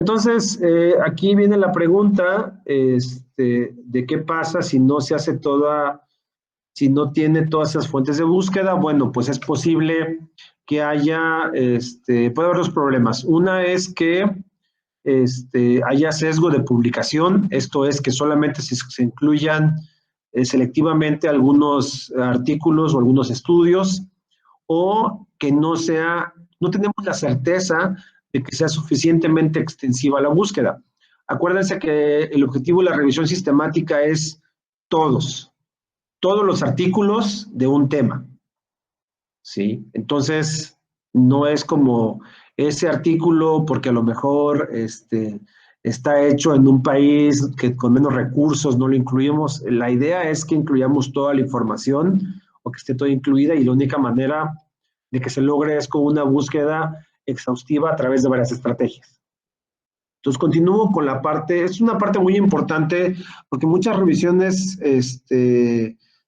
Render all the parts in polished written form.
Entonces, aquí viene la pregunta, de qué pasa si no se hace si no tiene todas esas fuentes de búsqueda. Bueno, pues es posible que puede haber dos problemas. Una es que haya sesgo de publicación, esto es que solamente se incluyan selectivamente algunos artículos o algunos estudios, o que no tenemos la certeza de que sea suficientemente extensiva la búsqueda. Acuérdense que el objetivo de la revisión sistemática es todos los artículos de un tema, ¿sí? Entonces, no es como ese artículo, porque a lo mejor está hecho en un país que con menos recursos no lo incluimos. La idea es que incluyamos toda la información o que esté toda incluida, y la única manera de que se logre es con una búsqueda exhaustiva a través de varias estrategias. Entonces, continúo con la parte, es una parte muy importante porque muchas revisiones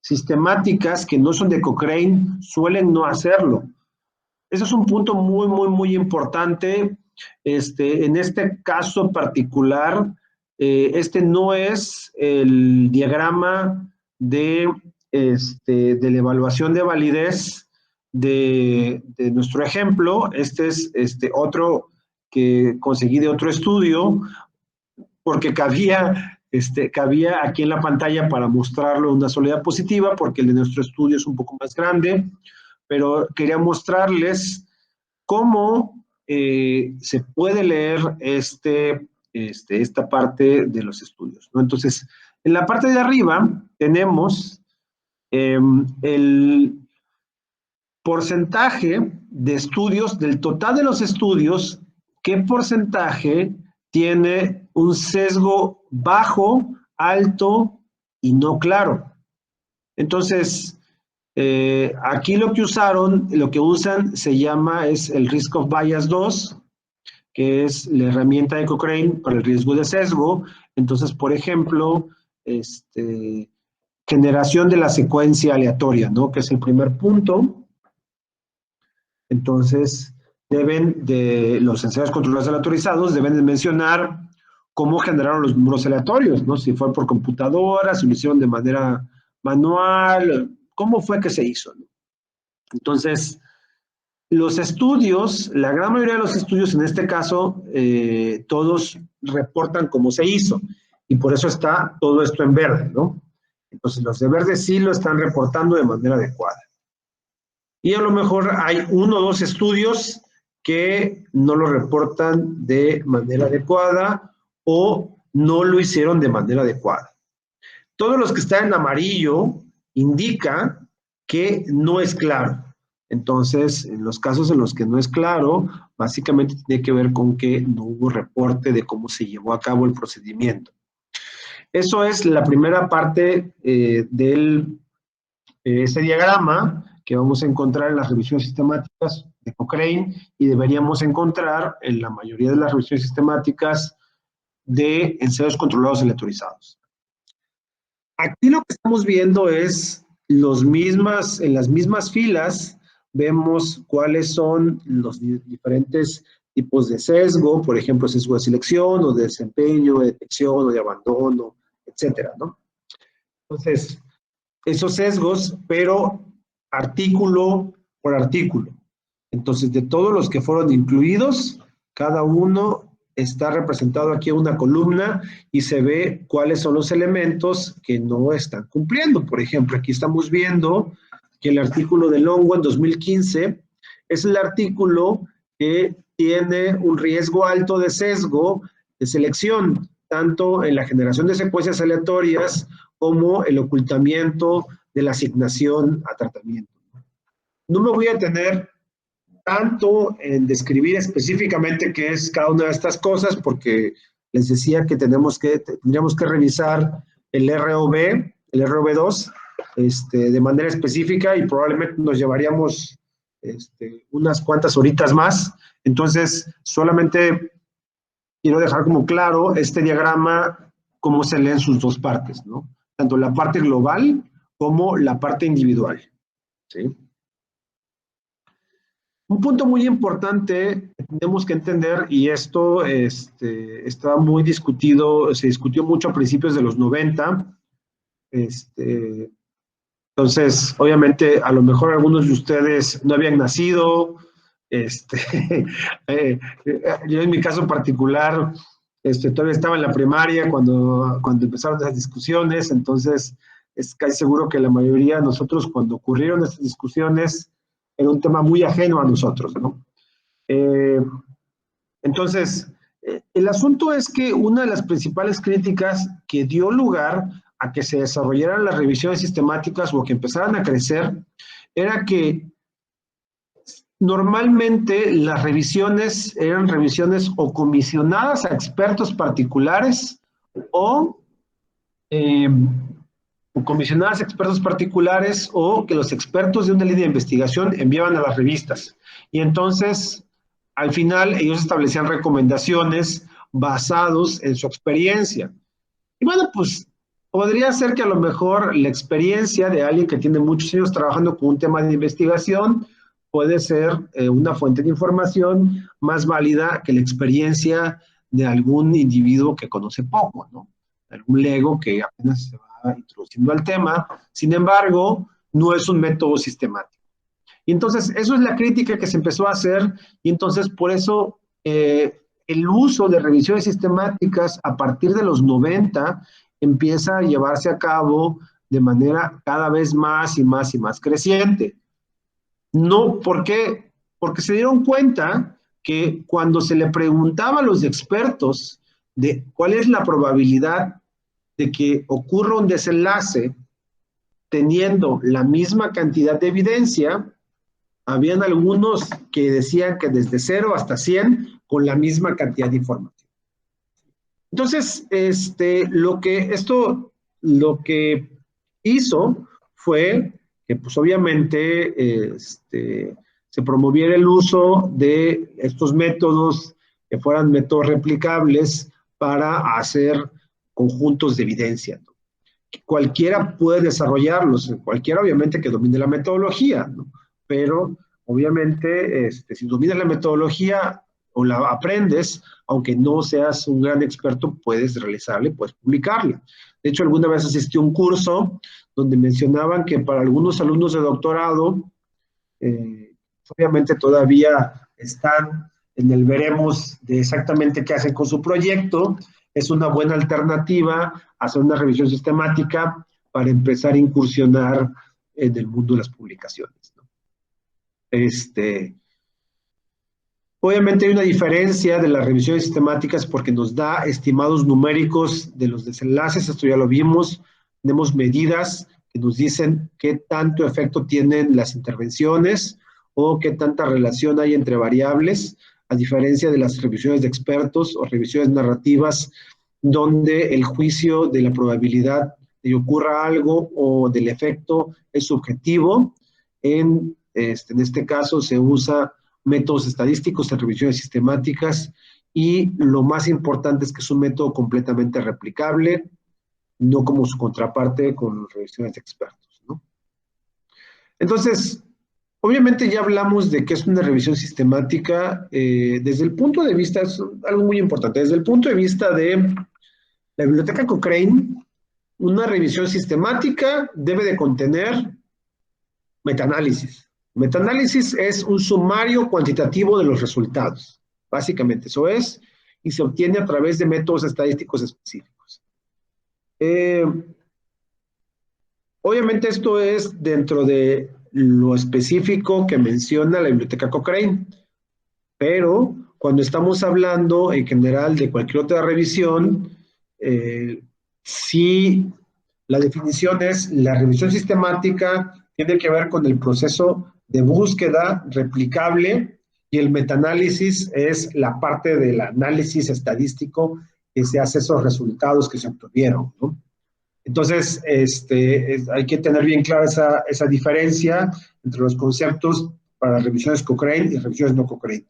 sistemáticas que no son de Cochrane suelen no hacerlo. Eso es un punto muy, muy, muy importante. En este caso particular, no es el diagrama de la evaluación de validez de nuestro ejemplo. Este es otro que conseguí de otro estudio, porque cabía aquí en la pantalla para mostrarlo una soledad positiva, porque el de nuestro estudio es un poco más grande, pero quería mostrarles cómo se puede leer esta parte de los estudios, ¿no? Entonces, en la parte de arriba tenemos el porcentaje de estudios, del total de los estudios, qué porcentaje tiene un sesgo bajo, alto y no claro. Entonces, aquí lo que usan es el Risk of Bias 2, que es la herramienta de Cochrane para el riesgo de sesgo. Entonces, por ejemplo, generación de la secuencia aleatoria, ¿no? Que es el primer punto. Entonces, los ensayos controlados aleatorizados deben de mencionar cómo generaron los números aleatorios, ¿no? Si fue por computadora, si lo hicieron de manera manual, cómo fue que se hizo, ¿no? Entonces, los estudios, la gran mayoría de los estudios en este caso, todos reportan cómo se hizo, y por eso está todo esto en verde, ¿no? Entonces, los de verde sí lo están reportando de manera adecuada. Y a lo mejor hay uno o dos estudios que no lo reportan de manera adecuada o no lo hicieron de manera adecuada. Todos los que están en amarillo indican que no es claro. Entonces, en los casos en los que no es claro, básicamente tiene que ver con que no hubo reporte de cómo se llevó a cabo el procedimiento. Eso es la primera parte de ese diagrama que vamos a encontrar en las revisiones sistemáticas de Cochrane, y deberíamos encontrar en la mayoría de las revisiones sistemáticas de ensayos controlados aleatorizados. Aquí lo que estamos viendo es en las mismas filas vemos cuáles son los diferentes tipos de sesgo, por ejemplo, sesgo de selección o de desempeño, de detección o de abandono, etcétera, ¿no? Entonces, esos sesgos, pero artículo por artículo. Entonces, de todos los que fueron incluidos, cada uno está representado aquí en una columna y se ve cuáles son los elementos que no están cumpliendo. Por ejemplo, aquí estamos viendo que el artículo de Longo en 2015 es el artículo que tiene un riesgo alto de sesgo de selección, tanto en la generación de secuencias aleatorias como el ocultamiento de la asignación a tendimiento. No me voy a detener tanto en describir específicamente qué es cada una de estas cosas, porque les decía que tendríamos que revisar el ROV2, de manera específica, y probablemente nos llevaríamos unas cuantas horitas más. Entonces, solamente quiero dejar como claro este diagrama, cómo se lee en sus dos partes, ¿no? Tanto la parte global como la parte individual, ¿sí? Un punto muy importante que tenemos que entender, y esto estaba muy discutido, se discutió mucho a principios de los 90. Entonces, obviamente, a lo mejor algunos de ustedes no habían nacido. Este, yo en mi caso particular, todavía estaba en la primaria cuando empezaron esas discusiones. Entonces es casi seguro que la mayoría de nosotros, cuando ocurrieron estas discusiones, era un tema muy ajeno a nosotros, ¿no? Eh, entonces, el asunto es que una de las principales críticas que dio lugar a que se desarrollaran las revisiones sistemáticas o que empezaran a crecer era que normalmente las revisiones eran revisiones o comisionadas a expertos particulares o, eh, o comisionadas a expertos particulares, o que los expertos de una línea de investigación enviaban a las revistas. Y entonces, al final, ellos establecían recomendaciones basados en su experiencia. Y bueno, pues podría ser que a lo mejor la experiencia de alguien que tiene muchos años trabajando con un tema de investigación puede ser una fuente de información más válida que la experiencia de algún individuo que conoce poco, ¿no? Algún lego que apenas se va introduciendo al tema. Sin embargo, no es un método sistemático. Y entonces, eso es la crítica que se empezó a hacer, y entonces por eso el uso de revisiones sistemáticas a partir de los 90 empieza a llevarse a cabo de manera cada vez más y más y más creciente. No, ¿por qué? Porque se dieron cuenta que cuando se le preguntaba a los expertos de cuál es la probabilidad de que ocurra un desenlace teniendo la misma cantidad de evidencia, habían algunos que decían que desde 0 hasta 100 con la misma cantidad de información. Entonces, lo que hizo fue que, pues obviamente, se promoviera el uso de estos métodos que fueran métodos replicables para hacer conjuntos de evidencia, ¿no? Cualquiera puede desarrollarlos, cualquiera obviamente que domine la metodología, ¿no? Pero obviamente si dominas la metodología o la aprendes, aunque no seas un gran experto, puedes realizarla y puedes publicarla. De hecho, alguna vez asistí a un curso donde mencionaban que para algunos alumnos de doctorado, obviamente todavía están en el veremos de exactamente qué hacen con su proyecto, es una buena alternativa hacer una revisión sistemática para empezar a incursionar en el mundo de las publicaciones, ¿no? Obviamente hay una diferencia de las revisiones sistemáticas porque nos da estimados numéricos de los desenlaces, esto ya lo vimos, tenemos medidas que nos dicen qué tanto efecto tienen las intervenciones o qué tanta relación hay entre variables, a diferencia de las revisiones de expertos o revisiones narrativas, donde el juicio de la probabilidad de que ocurra algo o del efecto es subjetivo. En este caso se usa métodos estadísticos en revisiones sistemáticas, y lo más importante es que es un método completamente replicable, no como su contraparte con revisiones de expertos, ¿no? Entonces, obviamente ya hablamos de qué es una revisión sistemática desde el punto de vista, es algo muy importante, desde el punto de vista de la biblioteca Cochrane. Una revisión sistemática debe de contener metaanálisis. Metaanálisis es un sumario cuantitativo de los resultados. Básicamente eso es, y se obtiene a través de métodos estadísticos específicos. Obviamente esto es dentro de lo específico que menciona la biblioteca Cochrane, pero cuando estamos hablando en general de cualquier otra revisión, sí, la definición es la revisión sistemática tiene que ver con el proceso de búsqueda replicable, y el metaanálisis es la parte del análisis estadístico que se hace esos resultados que se obtuvieron, ¿no? Entonces, hay que tener bien clara esa diferencia entre los conceptos para revisiones Cochrane y revisiones no Cochrane.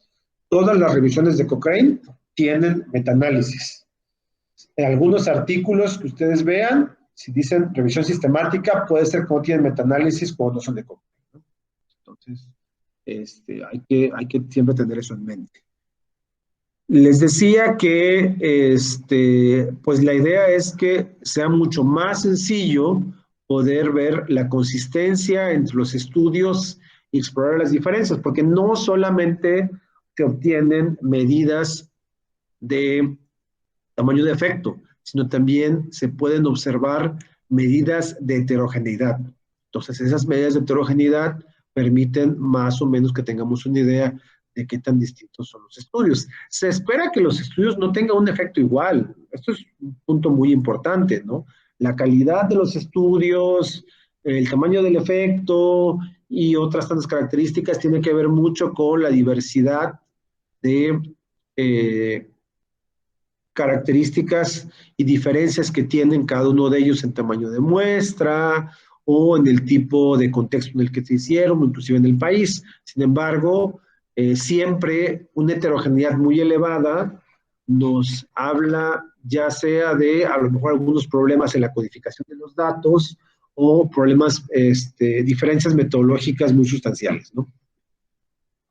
Todas las revisiones de Cochrane tienen metaanálisis. En algunos artículos que ustedes vean, si dicen revisión sistemática, puede ser como tienen metaanálisis o no son de Cochrane, ¿no? Entonces, Hay que siempre tener eso en mente. Les decía que pues la idea es que sea mucho más sencillo poder ver la consistencia entre los estudios y explorar las diferencias, porque no solamente se obtienen medidas de tamaño de efecto, sino también se pueden observar medidas de heterogeneidad. Entonces, esas medidas de heterogeneidad permiten más o menos que tengamos una idea de qué tan distintos son los estudios. Se espera que los estudios no tengan un efecto igual. Esto es un punto muy importante, ¿no? La calidad de los estudios, el tamaño del efecto y otras tantas características tiene que ver mucho con la diversidad de características y diferencias que tienen cada uno de ellos en tamaño de muestra o en el tipo de contexto en el que se hicieron, inclusive en el país. Sin embargo, siempre una heterogeneidad muy elevada nos habla ya sea de a lo mejor algunos problemas en la codificación de los datos o problemas, diferencias metodológicas muy sustanciales, ¿no?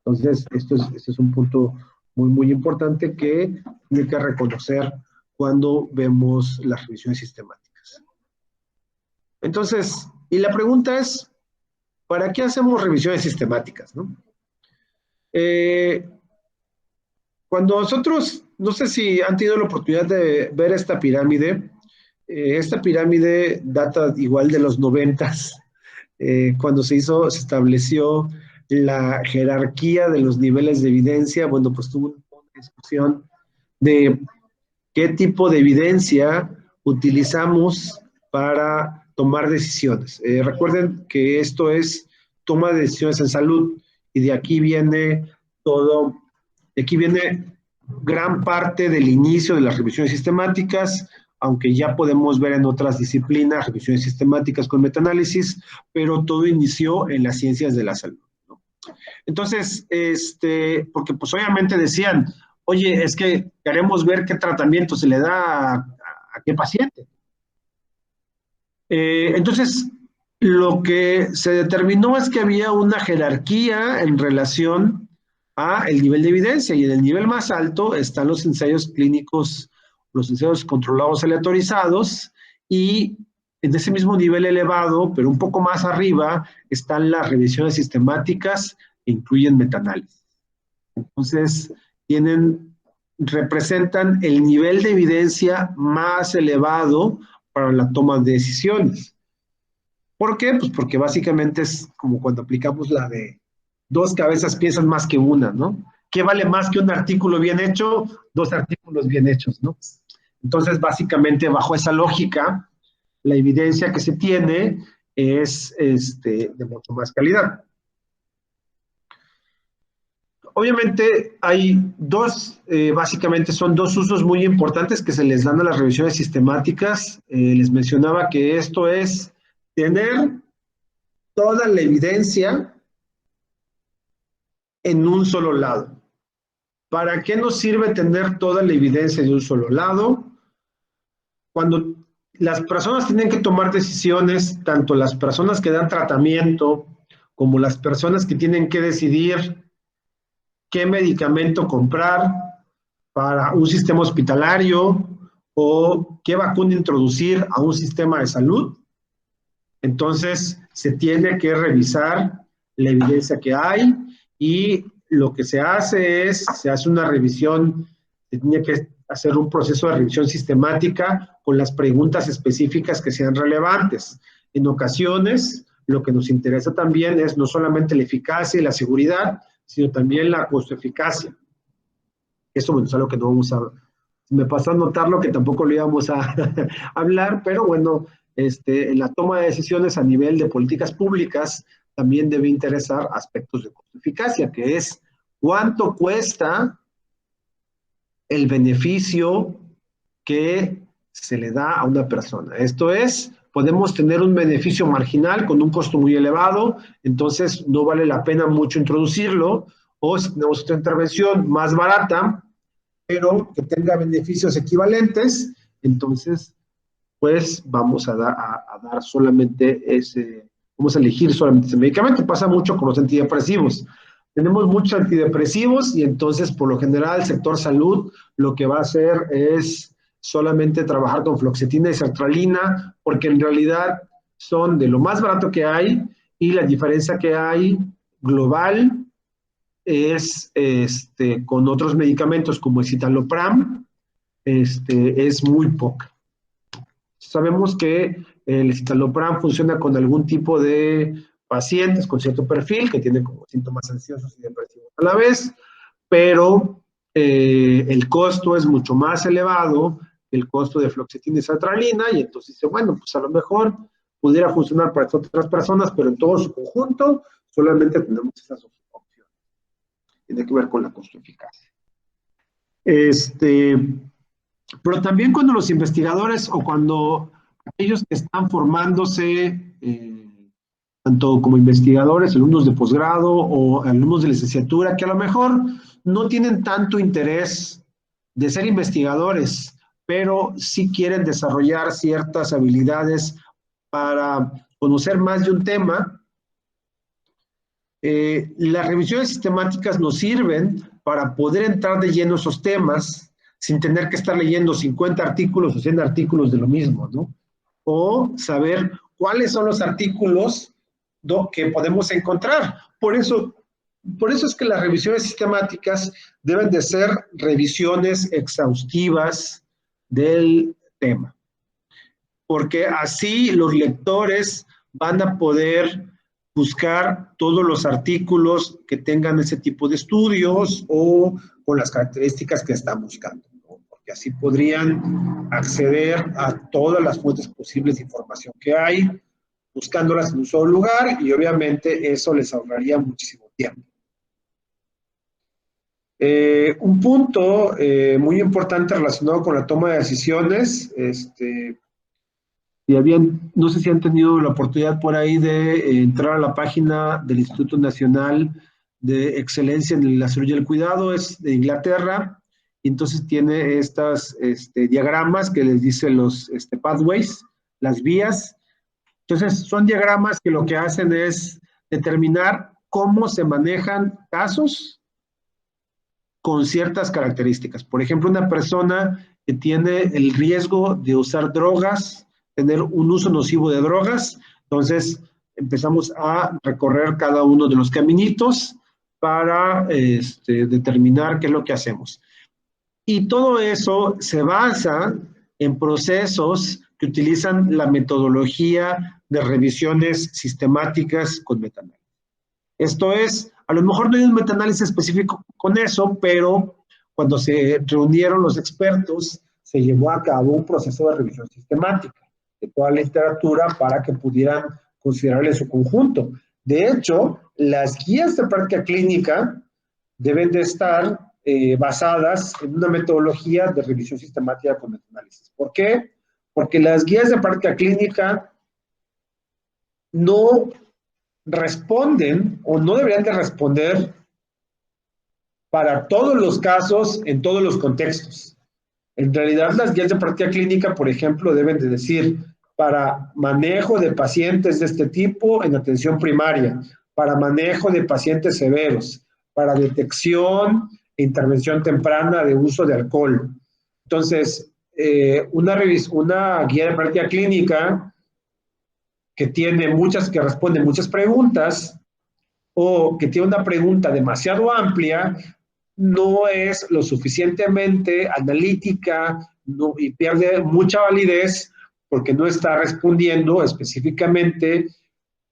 Entonces, esto es un punto muy, muy importante que hay que reconocer cuando vemos las revisiones sistemáticas. Entonces, y la pregunta es, ¿para qué hacemos revisiones sistemáticas, no? Cuando nosotros, no sé si han tenido la oportunidad de ver esta pirámide data igual de los 90s, cuando se estableció la jerarquía de los niveles de evidencia. Bueno, pues tuvo una discusión de qué tipo de evidencia utilizamos para tomar decisiones. Recuerden que esto es toma de decisiones en salud y de aquí viene todo, de aquí viene gran parte del inicio de las revisiones sistemáticas, aunque ya podemos ver en otras disciplinas revisiones sistemáticas con metaanálisis, pero todo inició en las ciencias de la salud, ¿no? Entonces, porque pues obviamente decían, oye, es que queremos ver qué tratamiento se le da a qué paciente. Entonces, lo que se determinó es que había una jerarquía en relación a el nivel de evidencia y en el nivel más alto están los ensayos clínicos, los ensayos controlados aleatorizados y en ese mismo nivel elevado, pero un poco más arriba, están las revisiones sistemáticas que incluyen metaanálisis. Entonces, representan el nivel de evidencia más elevado para la toma de decisiones. ¿Por qué? Pues porque básicamente es como cuando aplicamos la de dos cabezas piensan más que una, ¿no? ¿Qué vale más que un artículo bien hecho? Dos artículos bien hechos, ¿no? Entonces, básicamente, bajo esa lógica, la evidencia que se tiene es de mucho más calidad. Obviamente hay básicamente son dos usos muy importantes que se les dan a las revisiones sistemáticas. Les mencionaba que esto es tener toda la evidencia en un solo lado. ¿Para qué nos sirve tener toda la evidencia de un solo lado? Cuando las personas tienen que tomar decisiones, tanto las personas que dan tratamiento como las personas que tienen que decidir qué medicamento comprar para un sistema hospitalario o qué vacuna introducir a un sistema de salud. Entonces, se tiene que revisar la evidencia que hay y lo que se hace una revisión, se tiene que hacer un proceso de revisión sistemática con las preguntas específicas que sean relevantes. En ocasiones, lo que nos interesa también es no solamente la eficacia y la seguridad, sino también la costo-eficacia. Eso, bueno, es algo que no vamos a... Me pasó a notarlo que tampoco lo íbamos a hablar, pero bueno, en la toma de decisiones a nivel de políticas públicas también debe interesar aspectos de costo-eficacia, que es cuánto cuesta el beneficio que se le da a una persona. Esto es, podemos tener un beneficio marginal con un costo muy elevado, entonces no vale la pena mucho introducirlo, o si tenemos otra intervención más barata, pero que tenga beneficios equivalentes, entonces pues vamos a dar solamente vamos a elegir solamente ese medicamento. Pasa mucho con los antidepresivos. Tenemos muchos antidepresivos y entonces, por lo general, el sector salud lo que va a hacer es solamente trabajar con fluoxetina y sertralina, porque en realidad son de lo más barato que hay y la diferencia que hay global es con otros medicamentos como el citalopram, es muy poca. Sabemos que el citalopram funciona con algún tipo de pacientes con cierto perfil que tienen como síntomas ansiosos y depresivos a la vez, pero el costo es mucho más elevado que el costo de fluoxetina y sertralina, y entonces dice, bueno, pues a lo mejor pudiera funcionar para otras personas, pero en todo su conjunto solamente tenemos esas opciones. Tiene que ver con la costo-eficacia. Pero también cuando los investigadores o cuando aquellos que están formándose, tanto como investigadores, alumnos de posgrado o alumnos de licenciatura, que a lo mejor no tienen tanto interés de ser investigadores, pero sí quieren desarrollar ciertas habilidades para conocer más de un tema. Las revisiones sistemáticas nos sirven para poder entrar de lleno a esos temas sin tener que estar leyendo 50 artículos o 100 artículos de lo mismo, ¿no? O saber cuáles son los artículos que podemos encontrar. Por eso es que las revisiones sistemáticas deben de ser revisiones exhaustivas del tema, porque así los lectores van a poder buscar todos los artículos que tengan ese tipo de estudios o con las características que están buscando, ¿no? Porque así podrían acceder a todas las fuentes posibles de información que hay, buscándolas en un solo lugar, y obviamente eso les ahorraría muchísimo tiempo. Un punto muy importante relacionado con la toma de decisiones, no sé si han tenido la oportunidad por ahí de entrar a la página del Instituto Nacional de Excelencia en la Salud y el Cuidado, es de Inglaterra, y entonces tiene estas diagramas que les dice los pathways, las vías. Entonces son diagramas que lo que hacen es determinar cómo se manejan casos con ciertas características. Por ejemplo, una persona que tiene el riesgo de usar drogas, tener un uso nocivo de drogas, entonces empezamos a recorrer cada uno de los caminitos para determinar qué es lo que hacemos. Y todo eso se basa en procesos que utilizan la metodología de revisiones sistemáticas con metaanálisis. Esto es, a lo mejor no hay un metaanálisis específico con eso, pero cuando se reunieron los expertos, se llevó a cabo un proceso de revisión sistemática de toda la literatura para que pudieran considerarla en su conjunto. De hecho, las guías de práctica clínica deben de estar basadas en una metodología de revisión sistemática con metaanálisis. ¿Por qué? Porque las guías de práctica clínica no responden o no deberían de responder para todos los casos en todos los contextos. En realidad, las guías de práctica clínica, por ejemplo, deben de decir para manejo de pacientes de este tipo en atención primaria, para manejo de pacientes severos, para detección e intervención temprana de uso de alcohol. Entonces, una guía de práctica clínica que responde muchas preguntas o que tiene una pregunta demasiado amplia, no es lo suficientemente analítica y pierde mucha validez porque no está respondiendo específicamente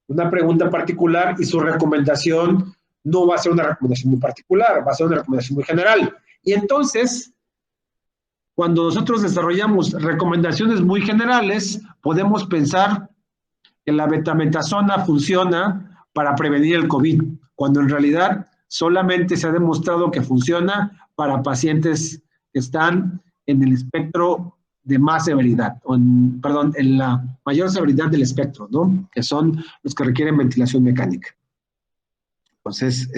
una pregunta particular y su recomendación no va a ser una recomendación muy particular, va a ser una recomendación muy general. Y entonces, cuando nosotros desarrollamos recomendaciones muy generales, podemos pensar que la betamethasona funciona para prevenir el COVID, cuando en realidad solamente se ha demostrado que funciona para pacientes que están en el espectro de más severidad, en la mayor severidad del espectro, ¿no? Que son los que requieren ventilación mecánica. Entonces,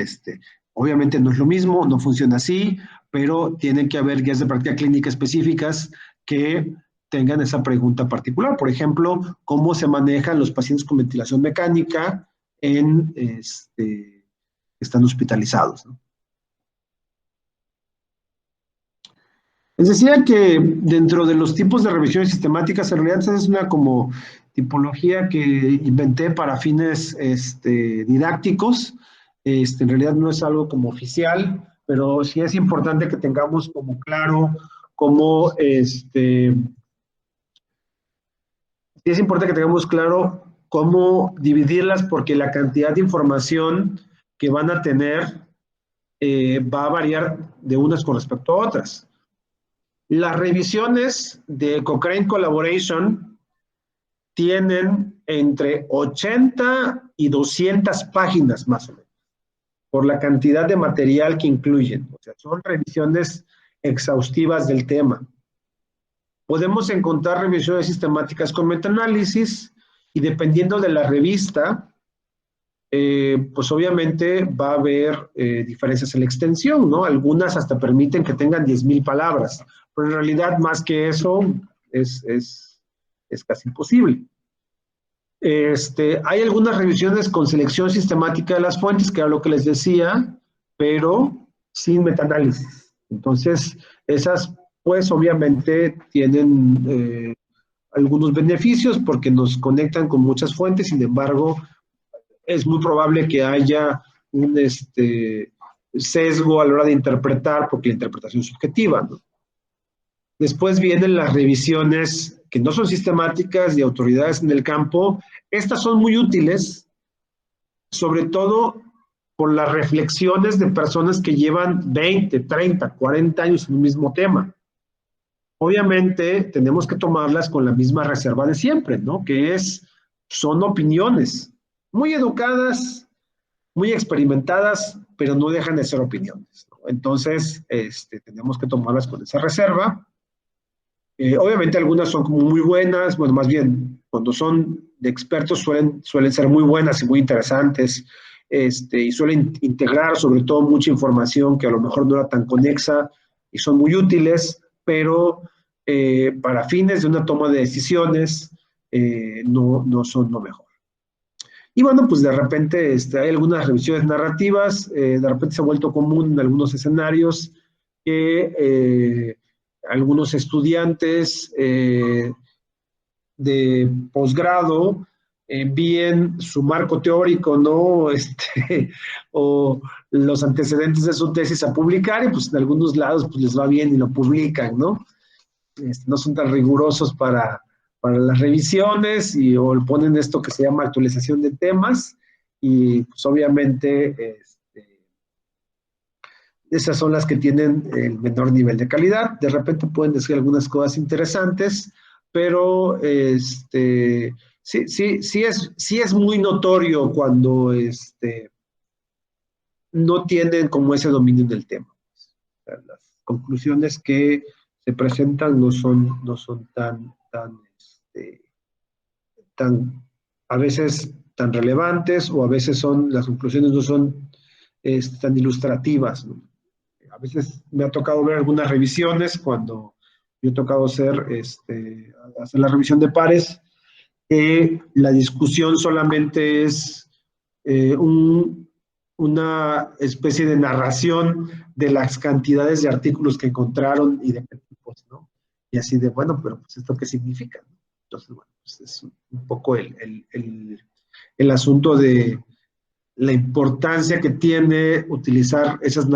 obviamente no es lo mismo, no funciona así, pero tienen que haber guías de práctica clínica específicas que tengan esa pregunta particular. Por ejemplo, cómo se manejan los pacientes con ventilación mecánica que están hospitalizados, ¿no? Les decía que dentro de los tipos de revisiones sistemáticas, en realidad esa es una como tipología que inventé para fines didácticos. En realidad no es algo como oficial, pero sí es importante que tengamos como claro cómo, sí es importante que tengamos claro cómo dividirlas, porque la cantidad de información que van a tener va a variar de unas con respecto a otras. Las revisiones de Cochrane Collaboration tienen entre 80 y 200 páginas más o menos, por la cantidad de material que incluyen. O sea, son revisiones exhaustivas del tema. Podemos encontrar revisiones sistemáticas con metaanálisis y dependiendo de la revista, pues obviamente va a haber diferencias en la extensión, ¿no? Algunas hasta permiten que tengan 10,000 palabras, pero en realidad más que eso es casi imposible. Hay algunas revisiones con selección sistemática de las fuentes, que era lo que les decía, pero sin metaanálisis. Entonces, esas pues obviamente tienen algunos beneficios porque nos conectan con muchas fuentes, sin embargo, es muy probable que haya un sesgo a la hora de interpretar, porque la interpretación es subjetiva, ¿no? Después vienen las revisiones que no son sistemáticas de autoridades en el campo. Estas son muy útiles, sobre todo por las reflexiones de personas que llevan 20, 30, 40 años en un mismo tema. Obviamente tenemos que tomarlas con la misma reserva de siempre, ¿no? Que son opiniones muy educadas, muy experimentadas, pero no dejan de ser opiniones, ¿no? Entonces, tenemos que tomarlas con esa reserva. Obviamente algunas son como muy buenas, bueno, más bien, cuando son de expertos suelen ser muy buenas y muy interesantes, y suelen integrar sobre todo mucha información que a lo mejor no era tan conexa y son muy útiles, pero para fines de una toma de decisiones no son lo mejor. Y bueno, pues de repente hay algunas revisiones narrativas, de repente se ha vuelto común en algunos escenarios que algunos estudiantes de posgrado envíen su marco teórico, ¿no? O los antecedentes de su tesis a publicar y pues en algunos lados pues les va bien y lo publican, ¿no? No son tan rigurosos para las revisiones o ponen esto que se llama actualización de temas y pues obviamente esas son las que tienen el menor nivel de calidad. De repente pueden decir algunas cosas interesantes, pero sí es muy notorio cuando no tienen como ese dominio del tema. O sea, las conclusiones que se presentan no son tan, a veces tan relevantes o a veces las conclusiones no son tan ilustrativas, ¿no? A veces me ha tocado ver algunas revisiones cuando yo he tocado hacer la revisión de pares, que la discusión solamente es una especie de narración de las cantidades de artículos que encontraron y de qué tipos, ¿no? Y así de, bueno, pero pues esto qué significa, ¿no? Entonces, bueno, pues es un poco el asunto de la importancia que tiene utilizar esas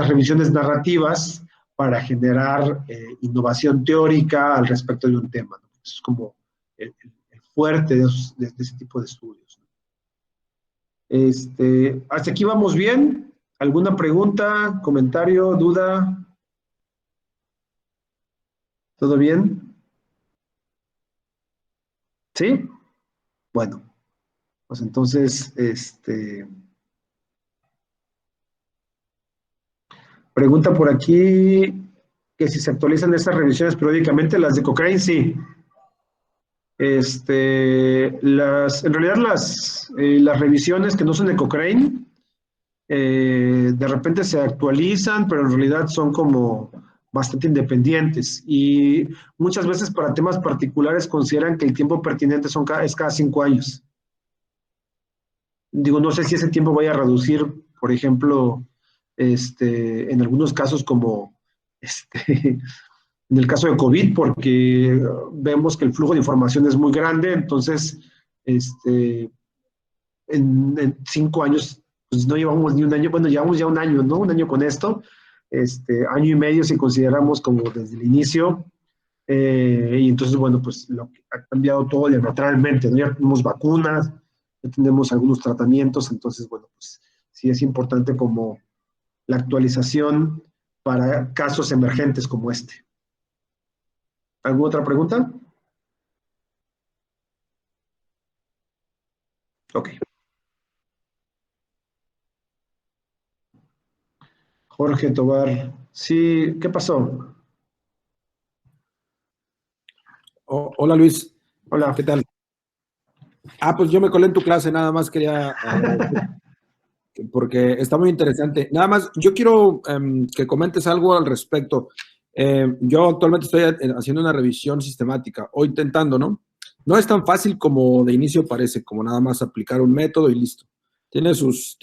revisiones narrativas para generar innovación teórica al respecto de un tema, ¿no? Es como el fuerte de ese tipo de estudios, ¿no? ¿Hasta aquí vamos bien? ¿Alguna pregunta, comentario, duda? ¿Todo bien? ¿Sí? Bueno, pues entonces, pregunta por aquí que si se actualizan estas revisiones periódicamente, las de Cochrane, sí. En realidad las revisiones que no son de Cochrane, de repente se actualizan, pero en realidad son como bastante independientes y muchas veces para temas particulares consideran que el tiempo pertinente es cada 5 años. Digo, no sé si ese tiempo vaya a reducir, por ejemplo, en algunos casos como en el caso de COVID, porque vemos que el flujo de información es muy grande, entonces este, en 5 años, pues no llevamos ni un año, bueno, llevamos ya un año, ¿no? Un año con esto, año y medio si consideramos como desde el inicio, y entonces, bueno, pues lo que ha cambiado todo diametralmente, ¿no? Ya tenemos vacunas, ya tenemos algunos tratamientos, entonces, bueno, pues sí es importante como la actualización para casos emergentes como este. ¿Alguna otra pregunta? Ok. Jorge Tobar. Sí, ¿qué pasó? Hola Luis, ¿qué Hola. tal? Pues yo me colé en tu clase, nada más quería, porque está muy interesante. Nada más, yo quiero que comentes algo al respecto. Yo actualmente estoy haciendo una revisión sistemática, o intentando, ¿no? No es tan fácil como de inicio parece, como nada más aplicar un método y listo. Tiene sus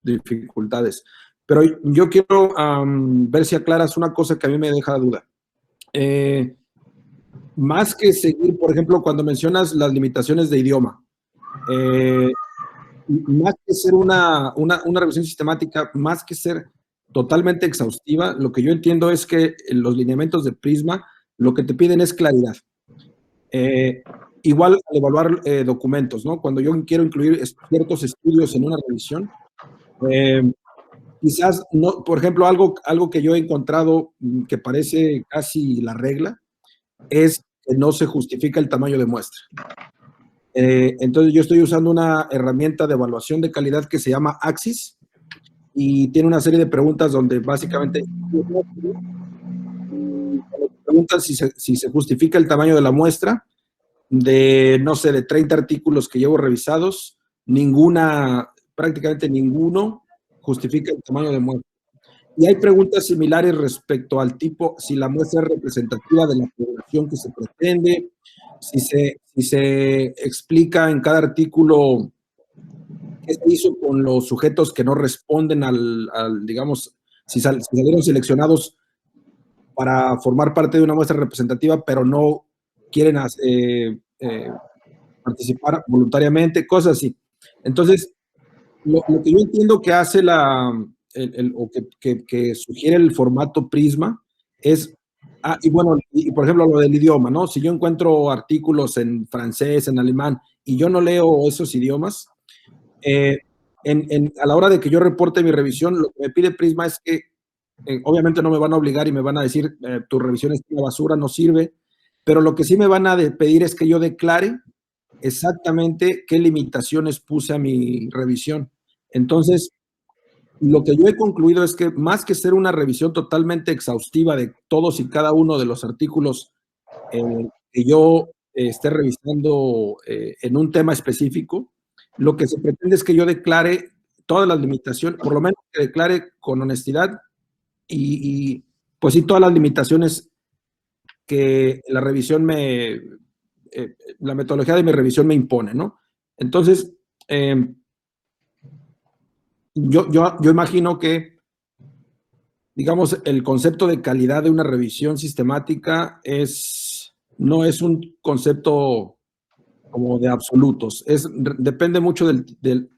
dificultades. Pero yo quiero ver si aclaras una cosa que a mí me deja duda. Eh, Más que seguir, por ejemplo, cuando mencionas las limitaciones de idioma, eh, más que ser una revisión sistemática, más que ser totalmente exhaustiva, lo que yo entiendo es que los lineamientos de Prisma lo que te piden es claridad. Eh, Igual al evaluar documentos, ¿no? Cuando yo quiero incluir ciertos estudios en una revisión, eh, quizás, no, por ejemplo, algo que yo he encontrado que parece casi la regla, es que no se justifica el tamaño de muestra. Entonces yo estoy usando una herramienta de evaluación de calidad que se llama Axis y tiene una serie de preguntas donde básicamente preguntan si se justifica el tamaño de la muestra. De, no sé, de 30 artículos que llevo revisados, prácticamente ninguno justifica el tamaño de muestra. Y hay preguntas similares respecto al tipo, si la muestra es representativa de la población que se pretende, si se explica en cada artículo qué se hizo con los sujetos que no responden digamos, si salieron seleccionados para formar parte de una muestra representativa, pero no quieren participar voluntariamente, cosas así. Entonces, lo que yo entiendo que hace o que sugiere el formato Prisma es, y bueno, y por ejemplo lo del idioma, ¿no? Si yo encuentro artículos en francés, en alemán, y yo no leo esos idiomas, eh, a la hora de que yo reporte mi revisión, lo que me pide Prisma es que, obviamente no me van a obligar y me van a decir, tu revisión es una basura, no sirve, pero lo que sí me van a pedir es que yo declare exactamente qué limitaciones puse a mi revisión. Entonces, lo que yo he concluido es que más que ser una revisión totalmente exhaustiva de todos y cada uno de los artículos que yo esté revisando en un tema específico, lo que se pretende es que yo declare todas las limitaciones, por lo menos que declare con honestidad pues sí, todas las limitaciones que la metodología de mi revisión me impone, ¿no? Entonces, yo imagino que, digamos, el concepto de calidad de una revisión sistemática no es un concepto como de absolutos, depende mucho del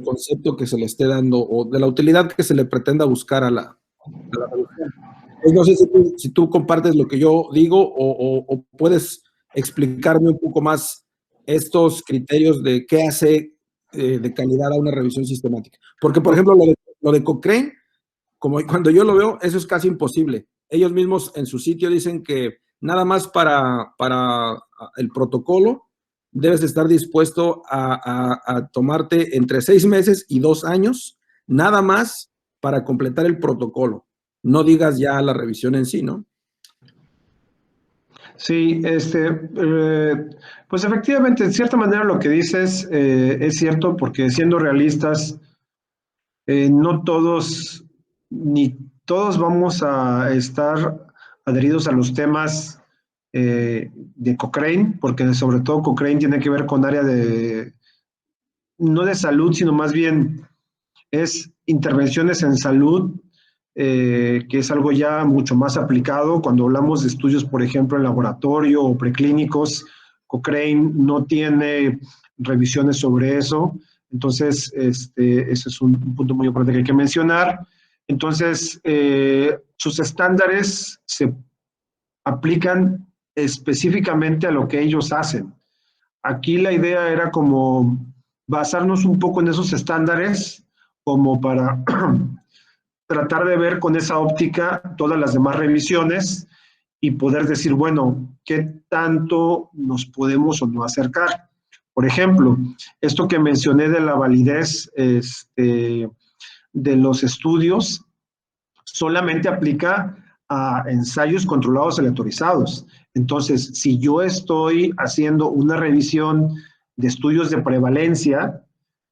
concepto que se le esté dando o de la utilidad que se le pretenda buscar a la revisión. Pues no sé si tú compartes lo que yo digo o puedes explicarme un poco más estos criterios de qué hace de calidad a una revisión sistemática. Porque, por ejemplo, lo de Cochrane, como cuando yo lo veo, eso es casi imposible. Ellos mismos en su sitio dicen que nada más para el protocolo debes estar dispuesto a tomarte entre 6 meses y 2 años, nada más para completar el protocolo. No digas ya la revisión en sí, ¿no? Sí, pues efectivamente, en cierta manera lo que dices es cierto, porque siendo realistas, no todos, ni todos vamos a estar adheridos a los temas de Cochrane, porque sobre todo Cochrane tiene que ver con área no de salud, sino más bien es intervenciones en salud, que es algo ya mucho más aplicado. Cuando hablamos de estudios, por ejemplo, en laboratorio o preclínicos, Cochrane no tiene revisiones sobre eso. Entonces, ese es un punto muy importante que hay que mencionar. Entonces, sus estándares se aplican específicamente a lo que ellos hacen. Aquí la idea era como basarnos un poco en esos estándares como para tratar de ver con esa óptica todas las demás revisiones y poder decir, bueno, ¿qué tanto nos podemos o no acercar? Por ejemplo, esto que mencioné de la validez de los estudios solamente aplica a ensayos controlados aleatorizados. Entonces, si yo estoy haciendo una revisión de estudios de prevalencia,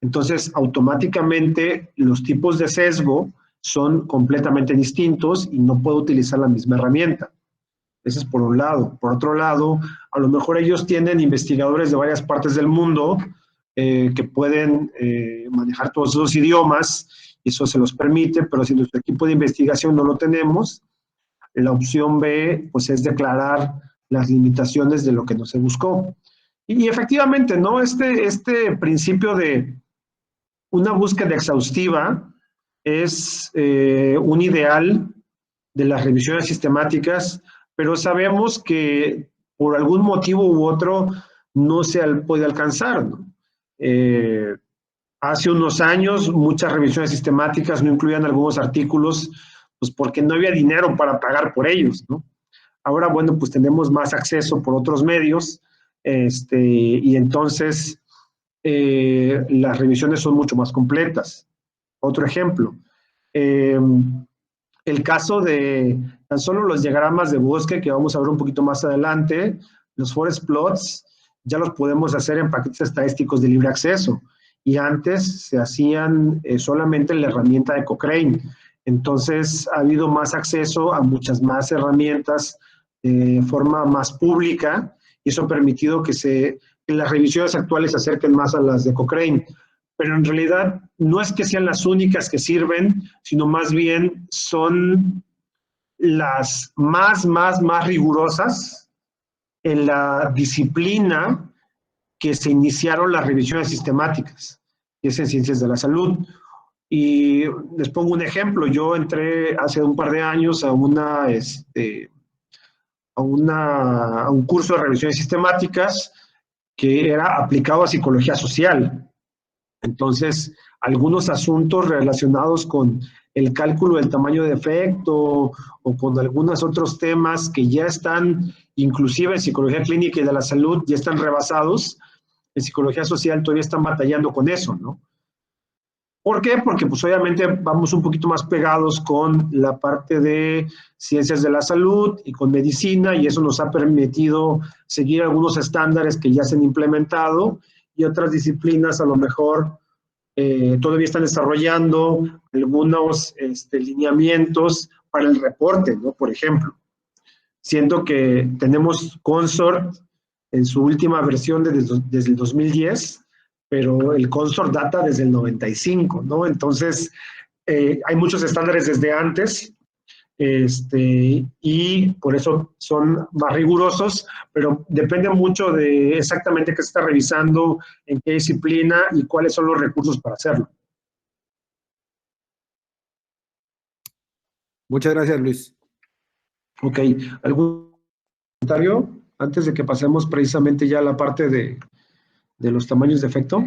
entonces automáticamente los tipos de sesgo son completamente distintos y no puedo utilizar la misma herramienta. Ese es por un lado. Por otro lado, a lo mejor ellos tienen investigadores de varias partes del mundo que pueden manejar todos esos idiomas, y eso se los permite, pero si nuestro equipo de investigación no lo tenemos, la opción B pues es declarar las limitaciones de lo que no se buscó. Y efectivamente, ¿no? Este principio de una búsqueda exhaustiva es un ideal de las revisiones sistemáticas, pero sabemos que por algún motivo u otro no se puede alcanzar, ¿no? Hace unos años muchas revisiones sistemáticas no incluían algunos artículos, pues porque no había dinero para pagar por ellos, ¿no? Ahora, bueno, pues tenemos más acceso por otros medios, y entonces las revisiones son mucho más completas. Otro ejemplo, el caso de tan solo los diagramas de bosque, que vamos a ver un poquito más adelante, los forest plots, ya los podemos hacer en paquetes estadísticos de libre acceso, y antes se hacían solamente en la herramienta de Cochrane. Entonces ha habido más acceso a muchas más herramientas de forma más pública, y eso ha permitido que las revisiones actuales se acerquen más a las de Cochrane. Pero en realidad no es que sean las únicas que sirven, sino más bien son las más rigurosas en la disciplina que se iniciaron las revisiones sistemáticas, que es en ciencias de la salud. Y les pongo un ejemplo. Yo entré hace un par de años a un curso de revisiones sistemáticas que era aplicado a psicología social. Entonces, algunos asuntos relacionados con el cálculo del tamaño de efecto o con algunos otros temas que ya están, inclusive en psicología clínica y de la salud, ya están rebasados, en psicología social todavía están batallando con eso, ¿no? ¿Por qué? Porque pues obviamente vamos un poquito más pegados con la parte de ciencias de la salud y con medicina, y eso nos ha permitido seguir algunos estándares que ya se han implementado, y otras disciplinas a lo mejor todavía están desarrollando algunos lineamientos para el reporte, ¿no? Por ejemplo, siento que tenemos Consort en su última versión desde el 2010, pero el Consort data desde el 95, ¿no? Entonces, hay muchos estándares desde antes, y por eso son más rigurosos, pero depende mucho de exactamente qué se está revisando, en qué disciplina y cuáles son los recursos para hacerlo. Muchas gracias, Luis. Ok, ¿algún comentario antes de que pasemos precisamente ya a la parte de los tamaños de efecto?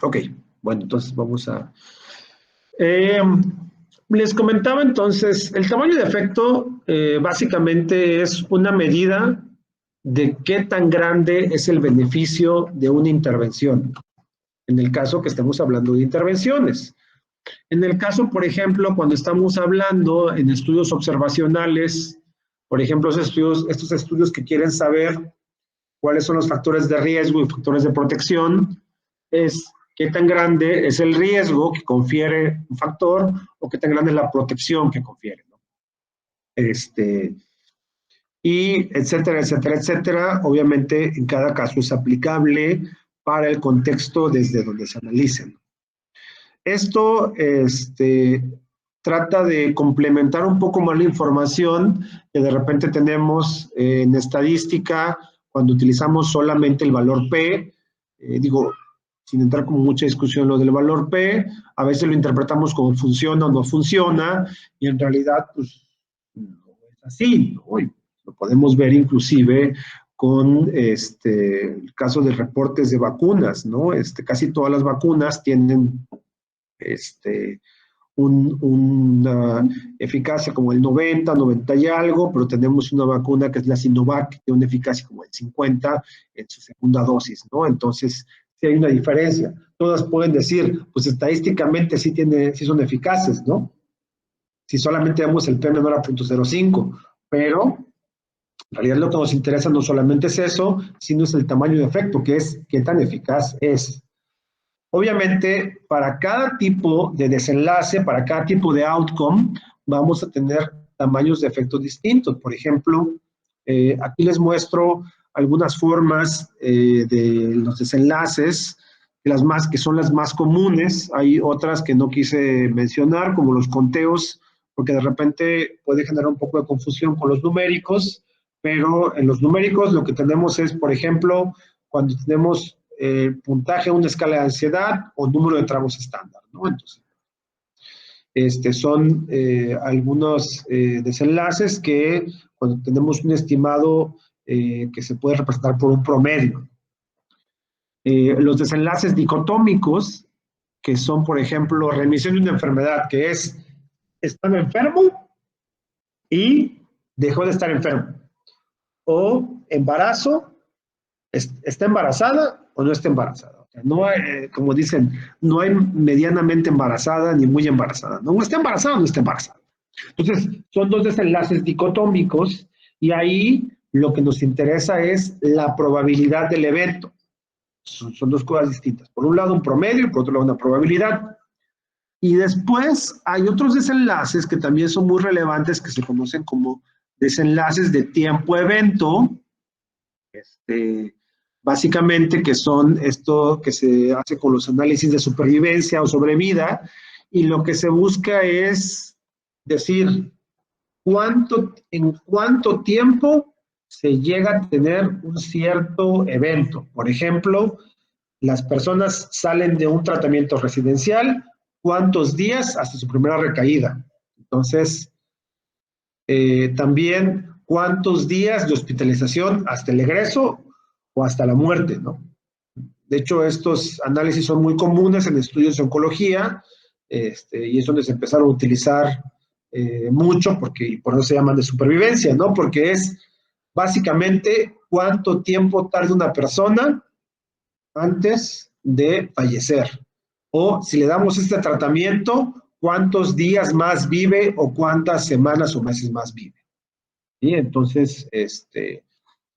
Ok, bueno, entonces vamos a... les comentaba entonces, el tamaño de efecto básicamente es una medida de qué tan grande es el beneficio de una intervención, en el caso que estemos hablando de intervenciones. En el caso, por ejemplo, cuando estamos hablando en estudios observacionales, por ejemplo, estos estudios que quieren saber cuáles son los factores de riesgo y factores de protección, es qué tan grande es el riesgo que confiere un factor o qué tan grande es la protección que confiere, ¿no? y etcétera, etcétera, etcétera. Obviamente, en cada caso es aplicable para el contexto desde donde se analicen. Esto trata de complementar un poco más la información que de repente tenemos en estadística cuando utilizamos solamente el valor P. Digo, sin entrar como mucha discusión lo del valor P, a veces lo interpretamos como funciona o no funciona, y en realidad pues no es así, ¿no? Y lo podemos ver inclusive con el caso de reportes de vacunas, ¿no? Casi todas las vacunas tienen una eficacia como el 90, 90 y algo, pero tenemos una vacuna que es la Sinovac, que tiene una eficacia como el 50 en su segunda dosis, ¿no? Entonces, sí hay una diferencia. Todas pueden decir, pues estadísticamente sí son eficaces, ¿no? Si solamente vemos el P menor a 0.05, pero en realidad lo que nos interesa no solamente es eso, sino es el tamaño de efecto, que es qué tan eficaz es. Obviamente, para cada tipo de desenlace, para cada tipo de outcome, vamos a tener tamaños de efectos distintos. Por ejemplo, aquí les muestro algunas formas de los desenlaces, que son las más comunes. Hay otras que no quise mencionar, como los conteos, porque de repente puede generar un poco de confusión con los numéricos, pero en los numéricos lo que tenemos es, por ejemplo, cuando tenemos puntaje a una escala de ansiedad o número de tragos estándar, ¿no? Entonces, son algunos desenlaces que cuando tenemos un estimado que se puede representar por un promedio. Los desenlaces dicotómicos, que son, por ejemplo, remisión de una enfermedad, que es, estaba enfermo y dejó de estar enfermo. O embarazo, está embarazada o no está embarazada. O sea, no hay, como dicen, no hay medianamente embarazada ni muy embarazada. No está embarazada o no está embarazada. Entonces, son dos desenlaces dicotómicos y ahí lo que nos interesa es la probabilidad del evento. Son dos cosas distintas. Por un lado un promedio, por otro lado una probabilidad. Y después hay otros desenlaces que también son muy relevantes, que se conocen como desenlaces de tiempo-evento, básicamente que son esto que se hace con los análisis de supervivencia o sobrevida, y lo que se busca es decir en cuánto tiempo se llega a tener un cierto evento. Por ejemplo, las personas salen de un tratamiento residencial, ¿cuántos días hasta su primera recaída? Entonces, también, ¿cuántos días de hospitalización hasta el egreso o hasta la muerte, ¿no? De hecho, estos análisis son muy comunes en estudios de oncología, y es donde se empezaron a utilizar mucho, porque por eso se llaman de supervivencia, ¿no? Porque es básicamente cuánto tiempo tarda una persona antes de fallecer. O si le damos este tratamiento, cuántos días más vive o cuántas semanas o meses más vive. ¿Sí? Entonces,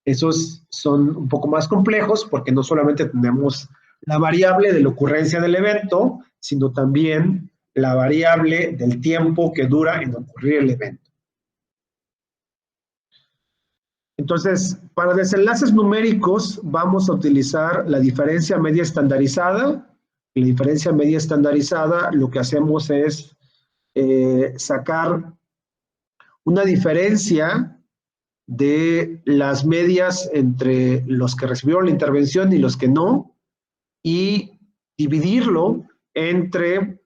esos son un poco más complejos porque no solamente tenemos la variable de la ocurrencia del evento, sino también la variable del tiempo que dura en ocurrir el evento. Entonces, para desenlaces numéricos vamos a utilizar la diferencia media estandarizada. La diferencia media estandarizada lo que hacemos es sacar una diferencia de las medias entre los que recibieron la intervención y los que no, y dividirlo entre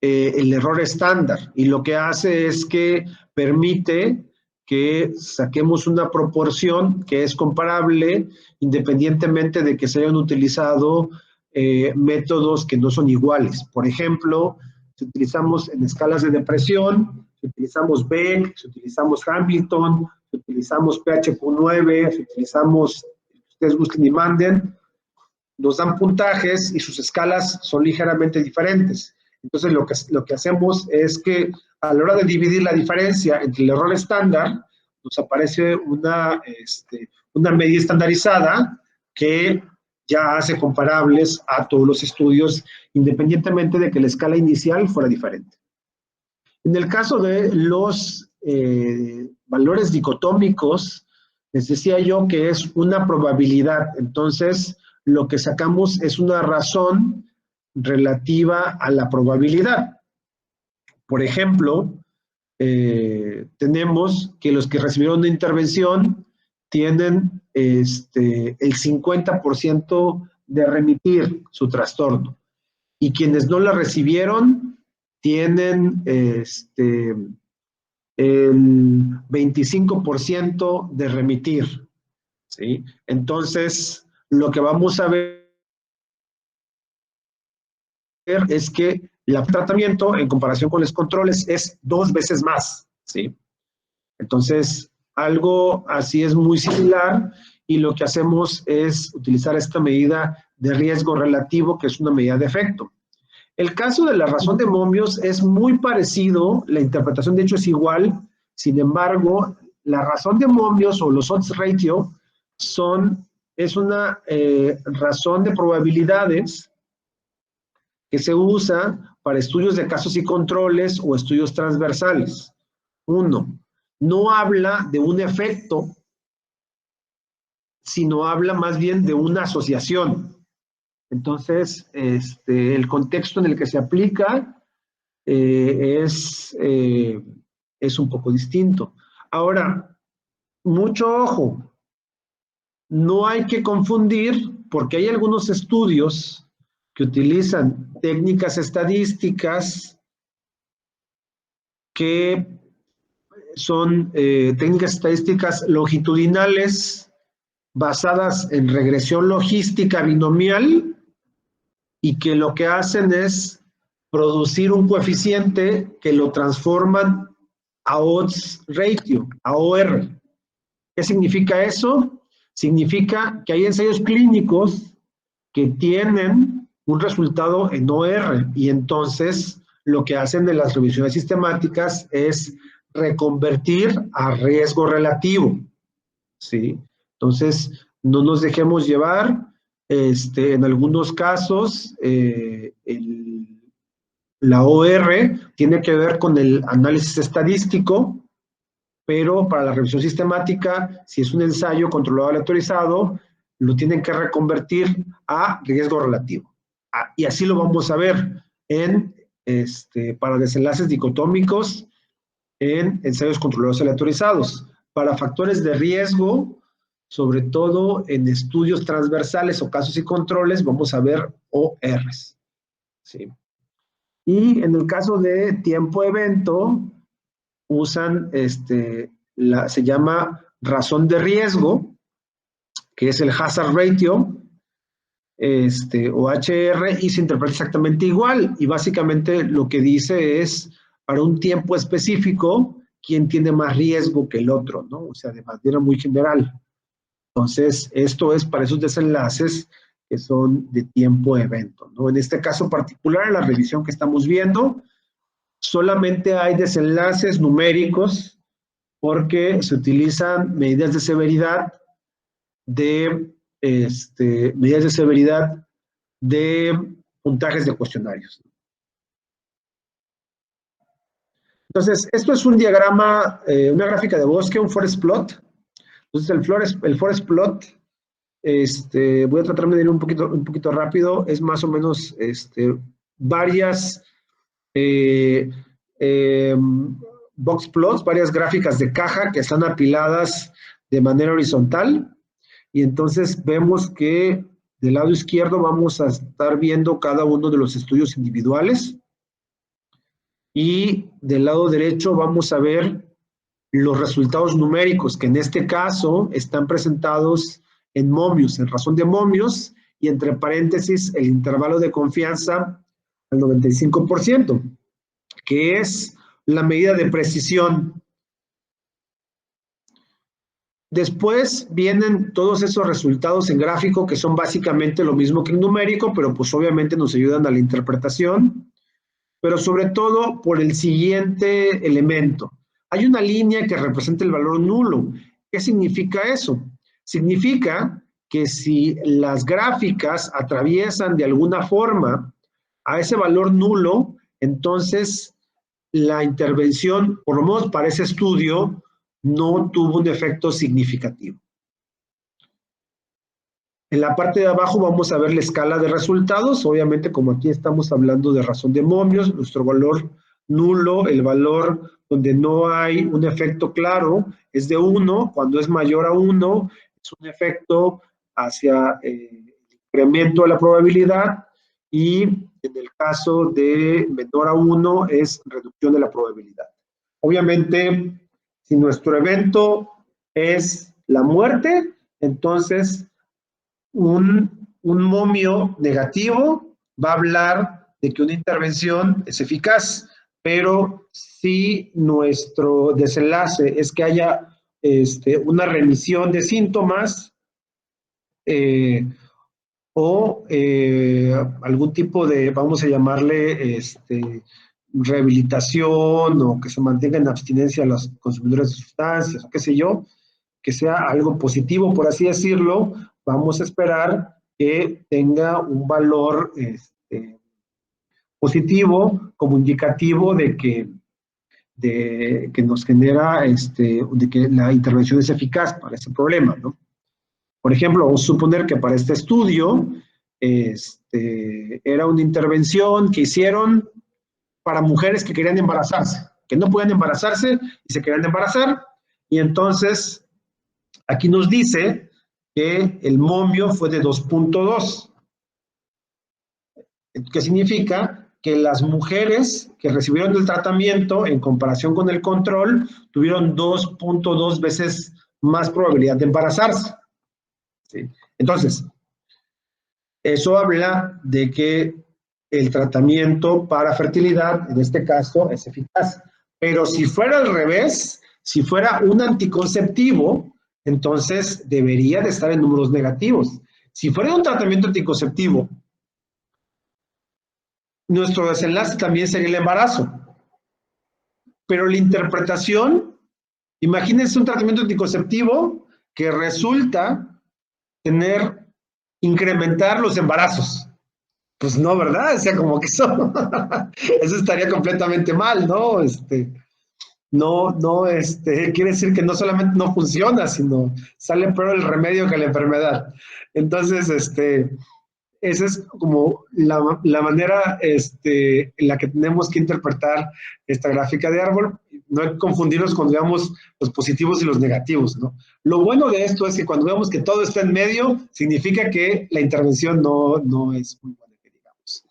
el error estándar. Y lo que hace es que permite que saquemos una proporción que es comparable independientemente de que se hayan utilizado métodos que no son iguales. Por ejemplo, si utilizamos en escalas de depresión, si utilizamos Beck, si utilizamos Hamilton, si utilizamos PHQ-9, si utilizamos, ustedes gusten y manden, nos dan puntajes y sus escalas son ligeramente diferentes. Entonces, lo que hacemos es que a la hora de dividir la diferencia entre el error estándar, nos aparece una media estandarizada que ya hace comparables a todos los estudios, independientemente de que la escala inicial fuera diferente. En el caso de los valores dicotómicos, Les decía yo que es una probabilidad. Entonces, lo que sacamos es una razón relativa a la probabilidad. Por ejemplo, tenemos que los que recibieron una intervención tienen el 50% de remitir su trastorno. Y quienes no la recibieron tienen el 25% de remitir, ¿sí? Entonces, lo que vamos a ver es que el tratamiento en comparación con los controles es 2 veces más, ¿sí? Entonces, algo así es muy similar y lo que hacemos es utilizar esta medida de riesgo relativo, que es una medida de efecto. El caso de la razón de Mobius es muy parecido, la interpretación de hecho es igual, sin embargo, la razón de Mobius o los odds ratio es una razón de probabilidades que se usa para estudios de casos y controles o estudios transversales. Uno, no habla de un efecto, sino habla más bien de una asociación. Entonces, el contexto en el que se aplica es un poco distinto. Ahora, mucho ojo, no hay que confundir, porque hay algunos estudios que utilizan técnicas estadísticas que son técnicas estadísticas longitudinales basadas en regresión logística binomial y que lo que hacen es producir un coeficiente que lo transforman a odds ratio, a OR. ¿Qué significa eso? Significa que hay ensayos clínicos que tienen un resultado en OR y entonces lo que hacen de las revisiones sistemáticas es reconvertir a riesgo relativo, ¿sí? Entonces, no nos dejemos llevar, en algunos casos, la OR tiene que ver con el análisis estadístico, pero para la revisión sistemática, si es un ensayo controlado aleatorizado, lo tienen que reconvertir a riesgo relativo. Y así lo vamos a ver para desenlaces dicotómicos en ensayos controlados aleatorizados. Para factores de riesgo, sobre todo en estudios transversales o casos y controles, vamos a ver ORs. ¿Sí? Y en el caso de tiempo-evento, usan, se llama razón de riesgo, que es el hazard ratio, o HR, y se interpreta exactamente igual. Y básicamente lo que dice es, para un tiempo específico, quién tiene más riesgo que el otro, ¿no? O sea, de manera muy general. Entonces, esto es para esos desenlaces que son de tiempo-evento, ¿no? En este caso particular, en la revisión que estamos viendo, solamente hay desenlaces numéricos porque se utilizan medidas de severidad de puntajes de cuestionarios. Entonces, esto es un diagrama, una gráfica de bosque, un forest plot. Entonces, el forest plot, voy a tratarme de ir un poquito rápido, es más o menos varias box plots, varias gráficas de caja que están apiladas de manera horizontal. Y entonces vemos que del lado izquierdo vamos a estar viendo cada uno de los estudios individuales. Y del lado derecho vamos a ver los resultados numéricos, que en este caso están presentados en Mobius, en razón de Mobius, y entre paréntesis el intervalo de confianza al 95%, que es la medida de precisión. Después vienen todos esos resultados en gráfico que son básicamente lo mismo que en numérico, pero pues obviamente nos ayudan a la interpretación, pero sobre todo por el siguiente elemento. Hay una línea que representa el valor nulo. ¿Qué significa eso? Significa que si las gráficas atraviesan de alguna forma a ese valor nulo, entonces la intervención, por lo menos para ese estudio, no tuvo un efecto significativo. En la parte de abajo vamos a ver la escala de resultados. Obviamente, como aquí estamos hablando de razón de momios, nuestro valor nulo, el valor donde no hay un efecto claro, es de 1. Cuando es mayor a 1, es un efecto hacia el incremento de la probabilidad, y en el caso de menor a 1 es reducción de la probabilidad. Obviamente, si nuestro evento es la muerte, entonces un momio negativo va a hablar de que una intervención es eficaz, pero si nuestro desenlace es que haya una remisión de síntomas o algún tipo de, vamos a llamarle, rehabilitación, o que se mantenga en abstinencia a los consumidores de sustancias, o qué sé yo, que sea algo positivo, por así decirlo, vamos a esperar que tenga un valor positivo como indicativo de que nos genera, de que la intervención es eficaz para ese problema, ¿no? Por ejemplo, vamos a suponer que para este estudio era una intervención que hicieron para mujeres que querían embarazarse, que no podían embarazarse y se querían embarazar, y entonces aquí nos dice que el momio fue de 2.2. ¿Qué significa? Que las mujeres que recibieron el tratamiento en comparación con el control tuvieron 2.2 veces más probabilidad de embarazarse. ¿Sí? Entonces, eso habla de que el tratamiento para fertilidad, en este caso, es eficaz. Pero si fuera al revés, si fuera un anticonceptivo, entonces debería de estar en números negativos. Si fuera un tratamiento anticonceptivo, nuestro desenlace también sería el embarazo. Pero la interpretación, imagínense un tratamiento anticonceptivo que resulta incrementar los embarazos. Pues no, ¿verdad? O sea, como que eso estaría completamente mal, ¿no? Quiere decir que no solamente no funciona, sino sale peor el remedio que la enfermedad. Entonces, esa es como la manera en la que tenemos que interpretar esta gráfica de árbol. No hay que confundirnos cuando veamos los positivos y los negativos, ¿no? Lo bueno de esto es que cuando vemos que todo está en medio, significa que la intervención no es muy buena, que digamos.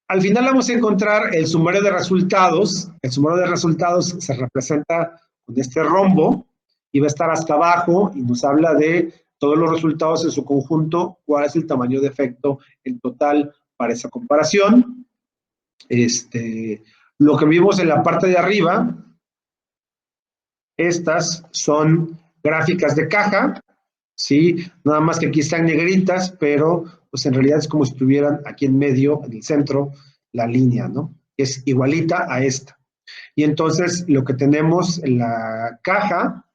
Al final vamos a encontrar el sumario de resultados. El sumario de resultados se representa con este rombo y va a estar hasta abajo y nos habla de todos los resultados en su conjunto, cuál es el tamaño de efecto en total para esa comparación. Lo que vimos en la parte de arriba, estas son gráficas de caja, ¿sí? Nada más que aquí están negritas, pero pues en realidad es como si estuvieran aquí en medio, en el centro, la línea, ¿no? Es igualita a esta. Y entonces lo que tenemos en la caja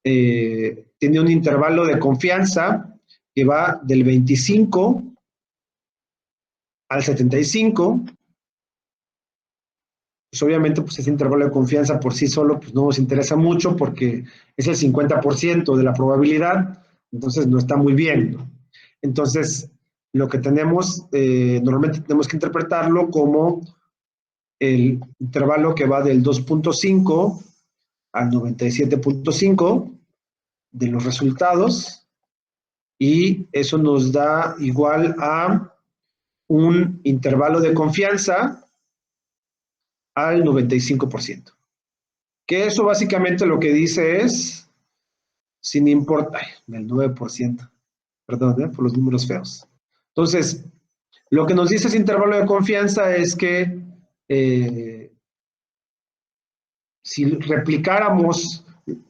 tiene un intervalo de confianza que va del 25 al 75. Pues obviamente, pues ese intervalo de confianza por sí solo pues no nos interesa mucho porque es el 50% de la probabilidad, entonces no está muy bien, ¿no? Entonces, lo que tenemos, normalmente tenemos que interpretarlo como el intervalo que va del 2.5 al 97.5 de los resultados, y eso nos da igual a un intervalo de confianza al 95%. Que eso básicamente lo que dice es, sin importar, el 9%, perdón, por los números feos. Entonces, lo que nos dice ese intervalo de confianza es que si replicáramos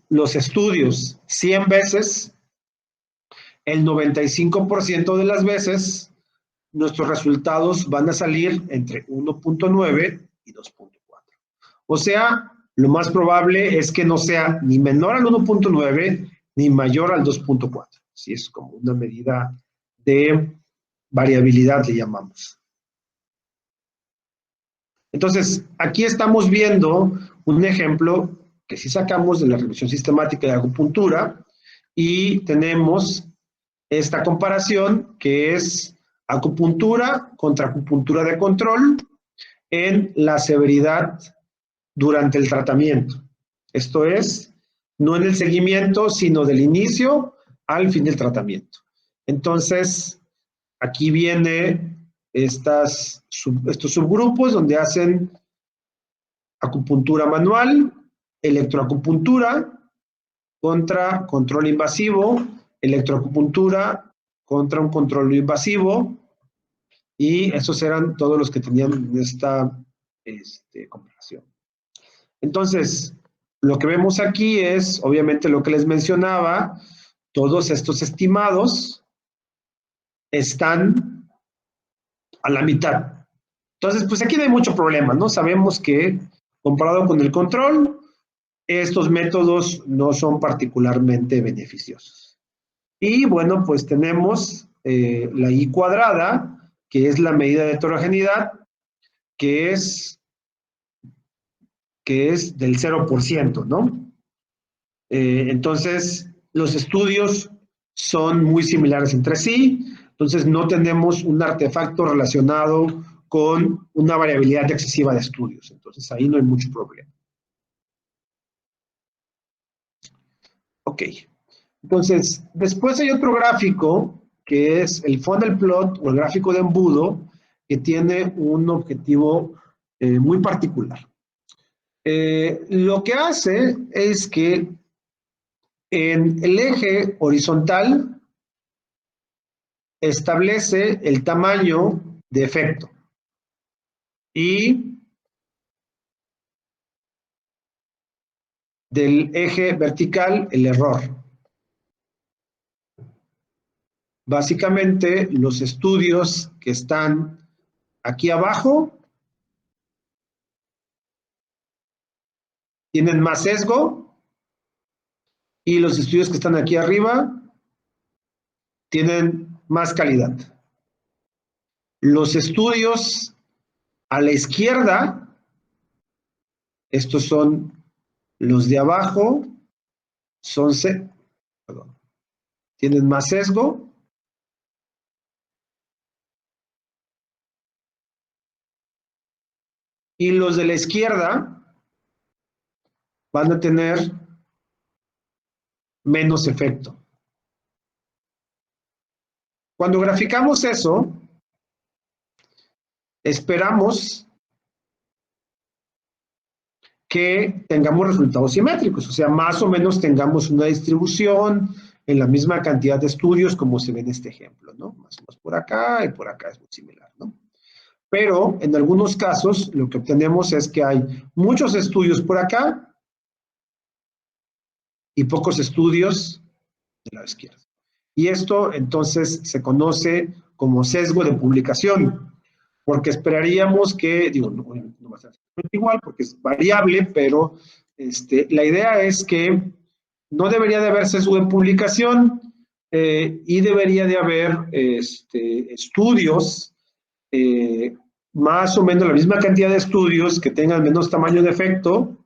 los estudios 100 veces, el 95% de las veces nuestros resultados van a salir entre 1.9 y 2.4. O sea, lo más probable es que no sea ni menor al 1.9 ni mayor al 2.4. Sí, es como una medida de variabilidad, le llamamos. Entonces, aquí estamos viendo un ejemplo que sí sacamos de la revisión sistemática de acupuntura, y tenemos esta comparación que es acupuntura contra acupuntura de control en la severidad durante el tratamiento. Esto es, no en el seguimiento, sino del inicio al fin del tratamiento. Entonces, aquí viene estos subgrupos donde hacen acupuntura manual, electroacupuntura contra control invasivo, electroacupuntura contra un control invasivo, y esos eran todos los que tenían esta comparación. Entonces, lo que vemos aquí es, obviamente, lo que les mencionaba, todos estos estimados están a la mitad. Entonces, pues aquí no hay mucho problema, ¿no? Sabemos que, comparado con el control, estos métodos no son particularmente beneficiosos. Y bueno, pues tenemos la I cuadrada, que es la medida de heterogeneidad, que es del 0%, ¿no? Entonces, los estudios son muy similares entre sí, entonces no tenemos un artefacto relacionado con una variabilidad excesiva de estudios, entonces ahí no hay mucho problema. Ok, entonces, después hay otro gráfico que es el funnel plot o el gráfico de embudo, que tiene un objetivo muy particular. Lo que hace es que en el eje horizontal establece el tamaño de efecto y del eje vertical el error. Básicamente, los estudios que están aquí abajo tienen más sesgo y los estudios que están aquí arriba tienen más calidad. Los estudios a la izquierda, estos son los de abajo, tienen más sesgo. Y los de la izquierda van a tener menos efecto. Cuando graficamos eso, esperamos que tengamos resultados simétricos, o sea, más o menos tengamos una distribución en la misma cantidad de estudios como se ve en este ejemplo, ¿no? Más o menos por acá y por acá es muy similar, ¿no? Pero en algunos casos lo que obtenemos es que hay muchos estudios por acá y pocos estudios de la izquierda. Y esto entonces se conoce como sesgo de publicación, porque esperaríamos que, digo, no va a ser igual porque es variable, pero la idea es que no debería de haber sesgo de publicación y debería de haber estudios, más o menos la misma cantidad de estudios que tengan menos tamaño de efecto,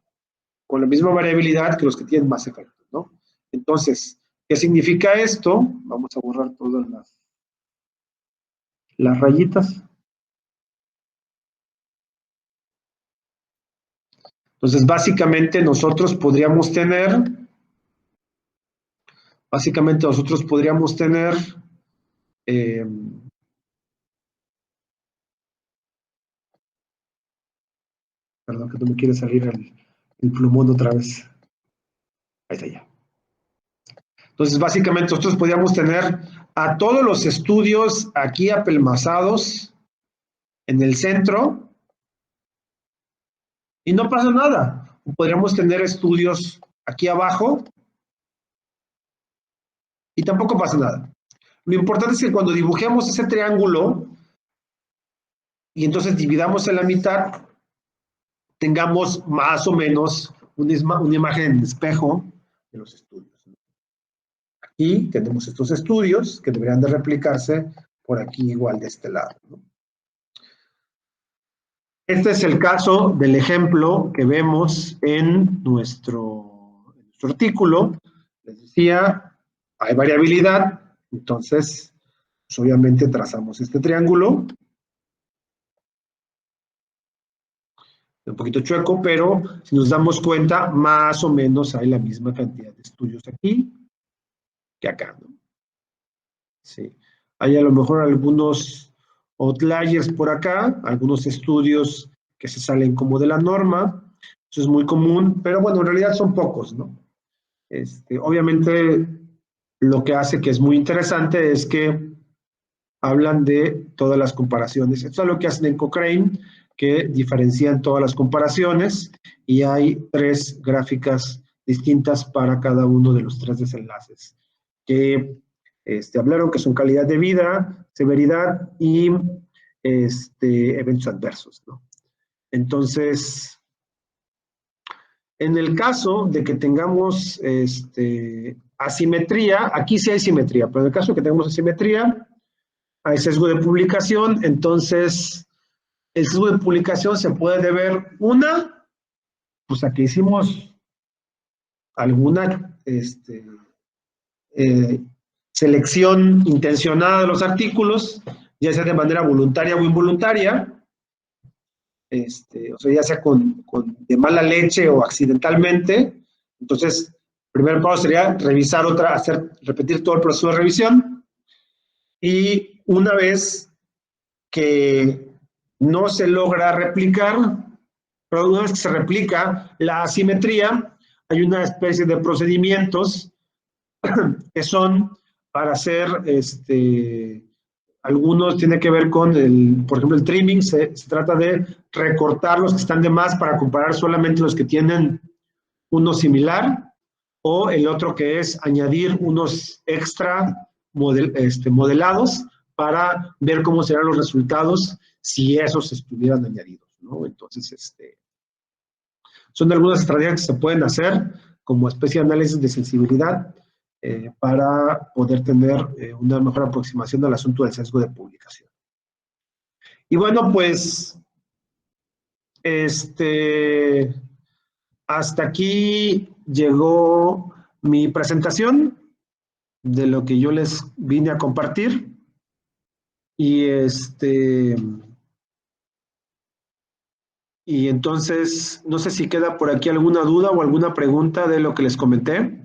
con la misma variabilidad que los que tienen más efecto, ¿no? Entonces, ¿qué significa esto? Vamos a borrar todas las rayitas. Entonces, básicamente nosotros podríamos tener, perdón que no me quiere salir el plumón otra vez. Ahí está ya. Entonces, básicamente nosotros podríamos tener a todos los estudios aquí apelmazados en el centro y no pasa nada. Podríamos tener estudios aquí abajo y tampoco pasa nada. Lo importante es que cuando dibujemos ese triángulo y entonces dividamos en la mitad, tengamos más o menos una imagen en espejo de los estudios. Aquí tenemos estos estudios que deberían de replicarse por aquí igual de este lado, ¿no? Este es el caso del ejemplo que vemos en nuestro artículo. Les decía, hay variabilidad, entonces, pues obviamente trazamos este triángulo. Un poquito chueco, pero si nos damos cuenta, más o menos hay la misma cantidad de estudios aquí que acá, ¿no? Sí. Hay a lo mejor algunos outliers por acá, algunos estudios que se salen como de la norma. Eso es muy común, pero bueno, en realidad son pocos, ¿no? Obviamente, lo que hace que es muy interesante es que hablan de todas las comparaciones. Esto es lo que hacen en Cochrane, que diferencian todas las comparaciones y hay 3 gráficas distintas para cada uno de los 3 desenlaces que hablaron, que son calidad de vida, severidad y eventos adversos, ¿no? Entonces, en el caso de que tengamos asimetría, aquí sí hay simetría, pero en el caso de que tengamos asimetría, hay sesgo de publicación. Entonces el sesgo de publicación se puede deber, pues a que hicimos alguna selección intencionada de los artículos, ya sea de manera voluntaria o involuntaria, o sea, ya sea de mala leche o accidentalmente. Entonces, el primer paso sería revisar repetir todo el proceso de revisión, y una vez que no se logra replicar, pero una vez que se replica la asimetría, hay una especie de procedimientos que son para hacer, algunos tienen que ver con, por ejemplo, el trimming. Se trata de recortar los que están de más para comparar solamente los que tienen uno similar, o el otro que es añadir unos extra modelados para ver cómo serán los resultados si esos estuvieran añadidos, ¿no? Entonces, son algunas estrategias que se pueden hacer como especie de análisis de sensibilidad para poder tener una mejor aproximación al asunto del sesgo de publicación. Y bueno, pues, hasta aquí llegó mi presentación de lo que yo les vine a compartir. Y entonces, no sé si queda por aquí alguna duda o alguna pregunta de lo que les comenté.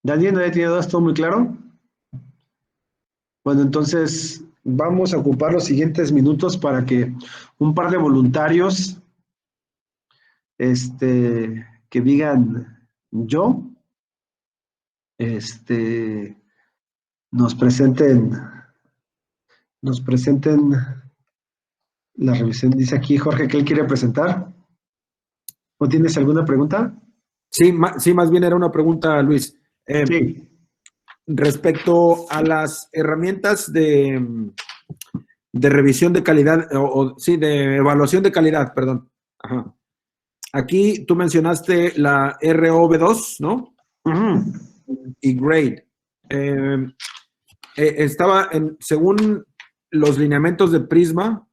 ¿Daniel, no había tenido esto muy claro? Bueno, entonces vamos a ocupar los siguientes minutos para que un par de voluntarios que digan yo, nos presenten la revisión. Dice aquí Jorge que él quiere presentar. ¿O tienes alguna pregunta? Sí, más bien era una pregunta, Luis. Sí. Respecto a las herramientas de revisión de calidad, de evaluación de calidad, perdón. Ajá. Aquí tú mencionaste la ROV2, ¿no? Y Grade. Según los lineamientos de Prisma,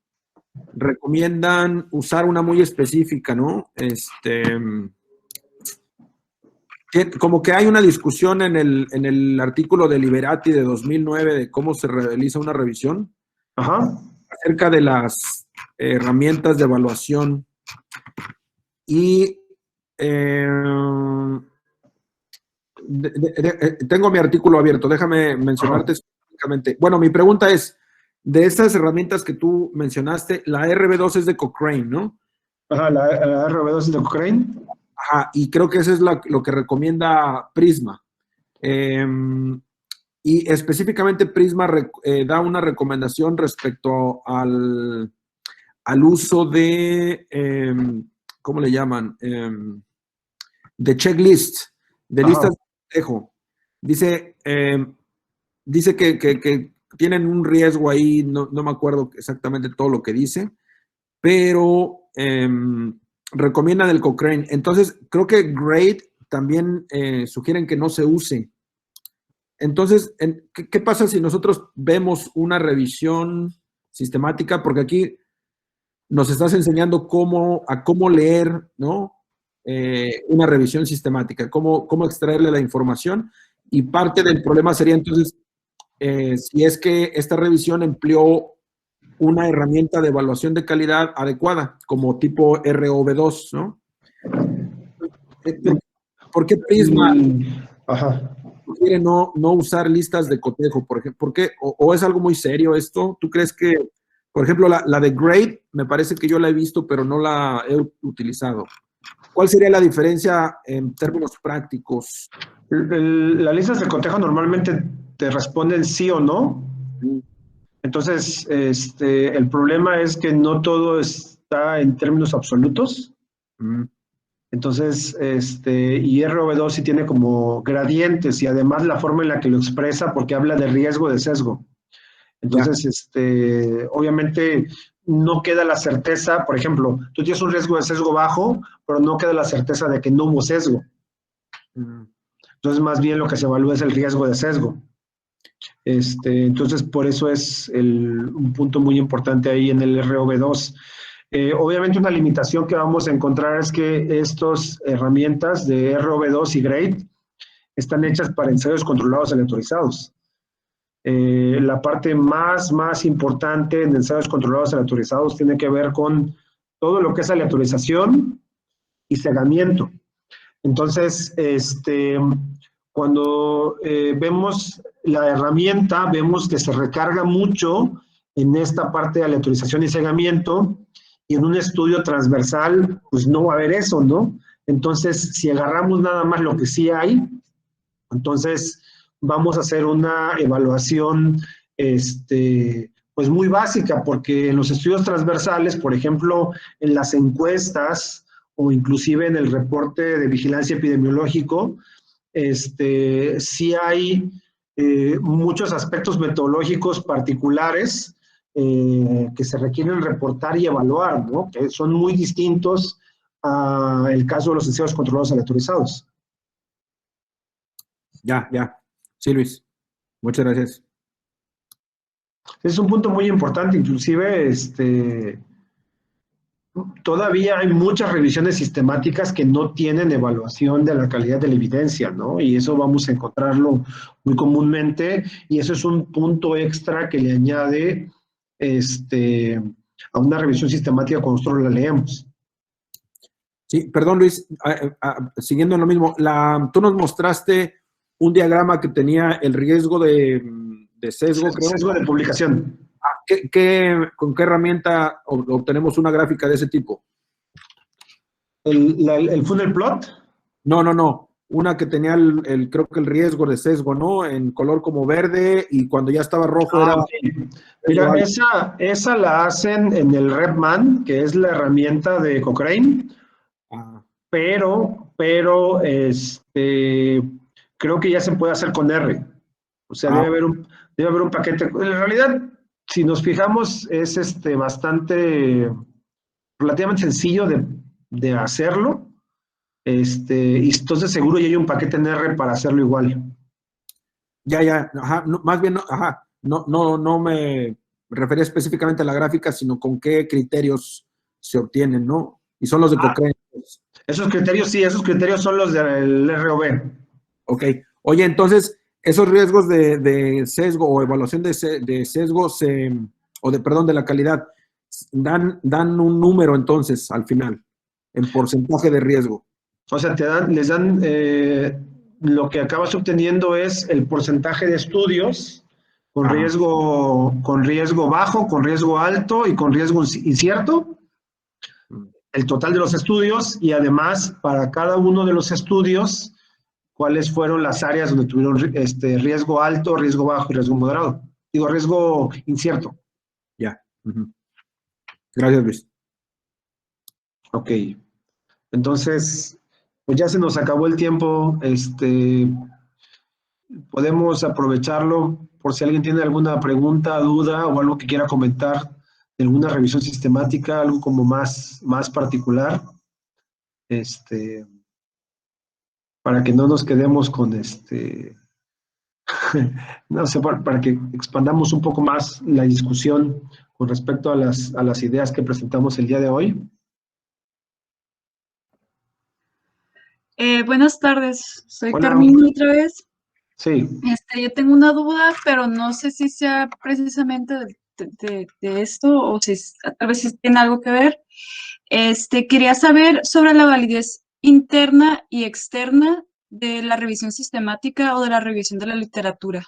recomiendan usar una muy específica, ¿no? Como que hay una discusión en el artículo de Liberati de 2009 de cómo se realiza una revisión. Ajá. Acerca de las herramientas de evaluación. Y tengo mi artículo abierto, déjame mencionarte específicamente. Bueno, mi pregunta es, de estas herramientas que tú mencionaste, la RB2 es de Cochrane, ¿no? Ajá, la RB2 es de Cochrane. Ajá, y creo que eso es lo que recomienda Prisma. Y específicamente Prisma da una recomendación respecto al uso de, ¿cómo le llaman? De checklist, de listas de manejo. Dice que tienen un riesgo ahí, no me acuerdo exactamente todo lo que dice, pero recomiendan el Cochrane. Entonces, creo que Grade también sugieren que no se use. Entonces, ¿qué pasa si nosotros vemos una revisión sistemática? Porque aquí nos estás enseñando cómo leer, ¿no? Una revisión sistemática, cómo extraerle la información. Y parte del problema sería entonces, si es que esta revisión empleó una herramienta de evaluación de calidad adecuada, como tipo ROV2, ¿no? ¿Por qué Prisma quiere no usar listas de cotejo, por ejemplo? ¿Por qué? ¿O es algo muy serio esto? ¿Tú crees que, por ejemplo, la de Grade, me parece que yo la he visto, pero no la he utilizado? ¿Cuál sería la diferencia en términos prácticos? Las listas de cotejo normalmente te responden sí o no. Entonces, el problema es que no todo está en términos absolutos. Entonces, y ROV2 sí tiene como gradientes y además la forma en la que lo expresa porque habla de riesgo de sesgo. Entonces, obviamente no queda la certeza, por ejemplo, tú tienes un riesgo de sesgo bajo, pero no queda la certeza de que no hubo sesgo. Entonces, más bien lo que se evalúa es el riesgo de sesgo. Entonces, por eso es un punto muy importante ahí en el ROV2. Obviamente una limitación que vamos a encontrar es que estas herramientas de ROV2 y Grade están hechas para ensayos controlados aleatorizados. La parte más importante en ensayos controlados aleatorizados tiene que ver con todo lo que es aleatorización y cegamiento. Entonces, cuando vemos la herramienta, vemos que se recarga mucho en esta parte de aleatorización y cegamiento, y en un estudio transversal, pues no va a haber eso, ¿no? Entonces, si agarramos nada más lo que sí hay, entonces vamos a hacer una evaluación, pues muy básica, porque en los estudios transversales, por ejemplo, en las encuestas o inclusive en el reporte de vigilancia epidemiológico, sí hay muchos aspectos metodológicos particulares que se requieren reportar y evaluar, ¿no? Que son muy distintos al caso de los ensayos controlados aleatorizados. Ya. Sí, Luis. Muchas gracias. Es un punto muy importante, inclusive todavía hay muchas revisiones sistemáticas que no tienen evaluación de la calidad de la evidencia, ¿no? Y eso vamos a encontrarlo muy comúnmente, y eso es un punto extra que le añade a una revisión sistemática cuando nosotros la leemos. Sí, perdón, Luis, siguiendo en lo mismo, tú nos mostraste un diagrama que tenía el riesgo de sesgo, creo. Sesgo de publicación. ¿Con qué herramienta obtenemos una gráfica de ese tipo? ¿El funnel plot? No. Una que tenía creo que el riesgo de sesgo, ¿no? En color como verde, y cuando ya estaba rojo era... Okay. Mira, esa la hacen en el RepMan, que es la herramienta de Cochrane, pero creo que ya se puede hacer con R. O sea, debe haber un paquete. En realidad, si nos fijamos, es relativamente sencillo de hacerlo. Y entonces seguro ya hay un paquete en R para hacerlo igual. Ya, ajá, no, más bien, no me refería específicamente a la gráfica, sino con qué criterios se obtienen, ¿no? Y son los de Cochrane. Esos criterios son los del ROV. Ok. Oye, entonces, esos riesgos de sesgo o evaluación de sesgo de la calidad, dan un número entonces al final, en porcentaje de riesgo. O sea, les dan, lo que acabas obteniendo es el porcentaje de estudios con riesgo bajo, con riesgo alto y con riesgo incierto, el total de los estudios, y además para cada uno de los estudios, cuáles fueron las áreas donde tuvieron riesgo alto, riesgo bajo y riesgo moderado. Digo, riesgo incierto. Ya. Gracias, Luis. Ok. Entonces, pues ya se nos acabó el tiempo. Podemos aprovecharlo por si alguien tiene alguna pregunta, duda o algo que quiera comentar de alguna revisión sistemática, algo como más particular, para que no nos quedemos con no sé, para que expandamos un poco más la discusión con respecto a las ideas que presentamos el día de hoy. Buenas tardes, soy Hola. Carmina otra vez. Sí. Yo tengo una duda, pero no sé si sea precisamente de esto o si tal vez si tiene algo que ver. Quería saber sobre la validez interna y externa de la revisión sistemática o de la revisión de la literatura.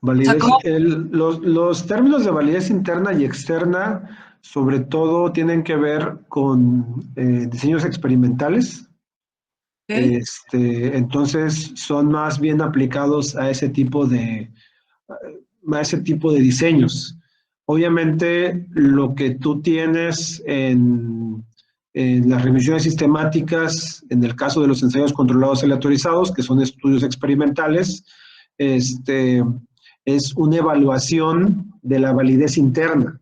Validez, ¿cómo? los términos de validez interna y externa, sobre todo, tienen que ver con diseños experimentales. Okay. Entonces, son más bien aplicados a ese tipo de diseños. Obviamente, lo que tú tienes en las revisiones sistemáticas, en el caso de los ensayos controlados aleatorizados, que son estudios experimentales, es una evaluación de la validez interna.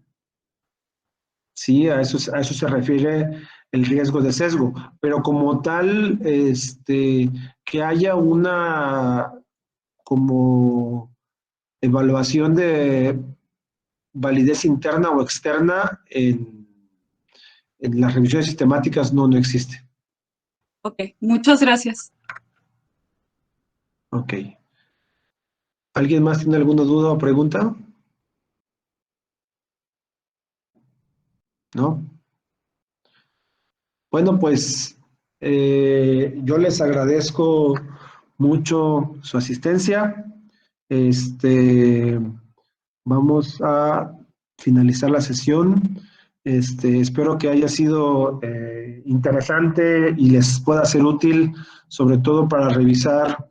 Sí, a eso se refiere el riesgo de sesgo. Pero como tal, que haya una como evaluación de validez interna o externa en las revisiones sistemáticas no existe. Ok, muchas gracias. Ok. ¿Alguien más tiene alguna duda o pregunta? ¿No? Bueno, pues yo les agradezco mucho su asistencia. Vamos a finalizar la sesión. Espero que haya sido interesante y les pueda ser útil, sobre todo para revisar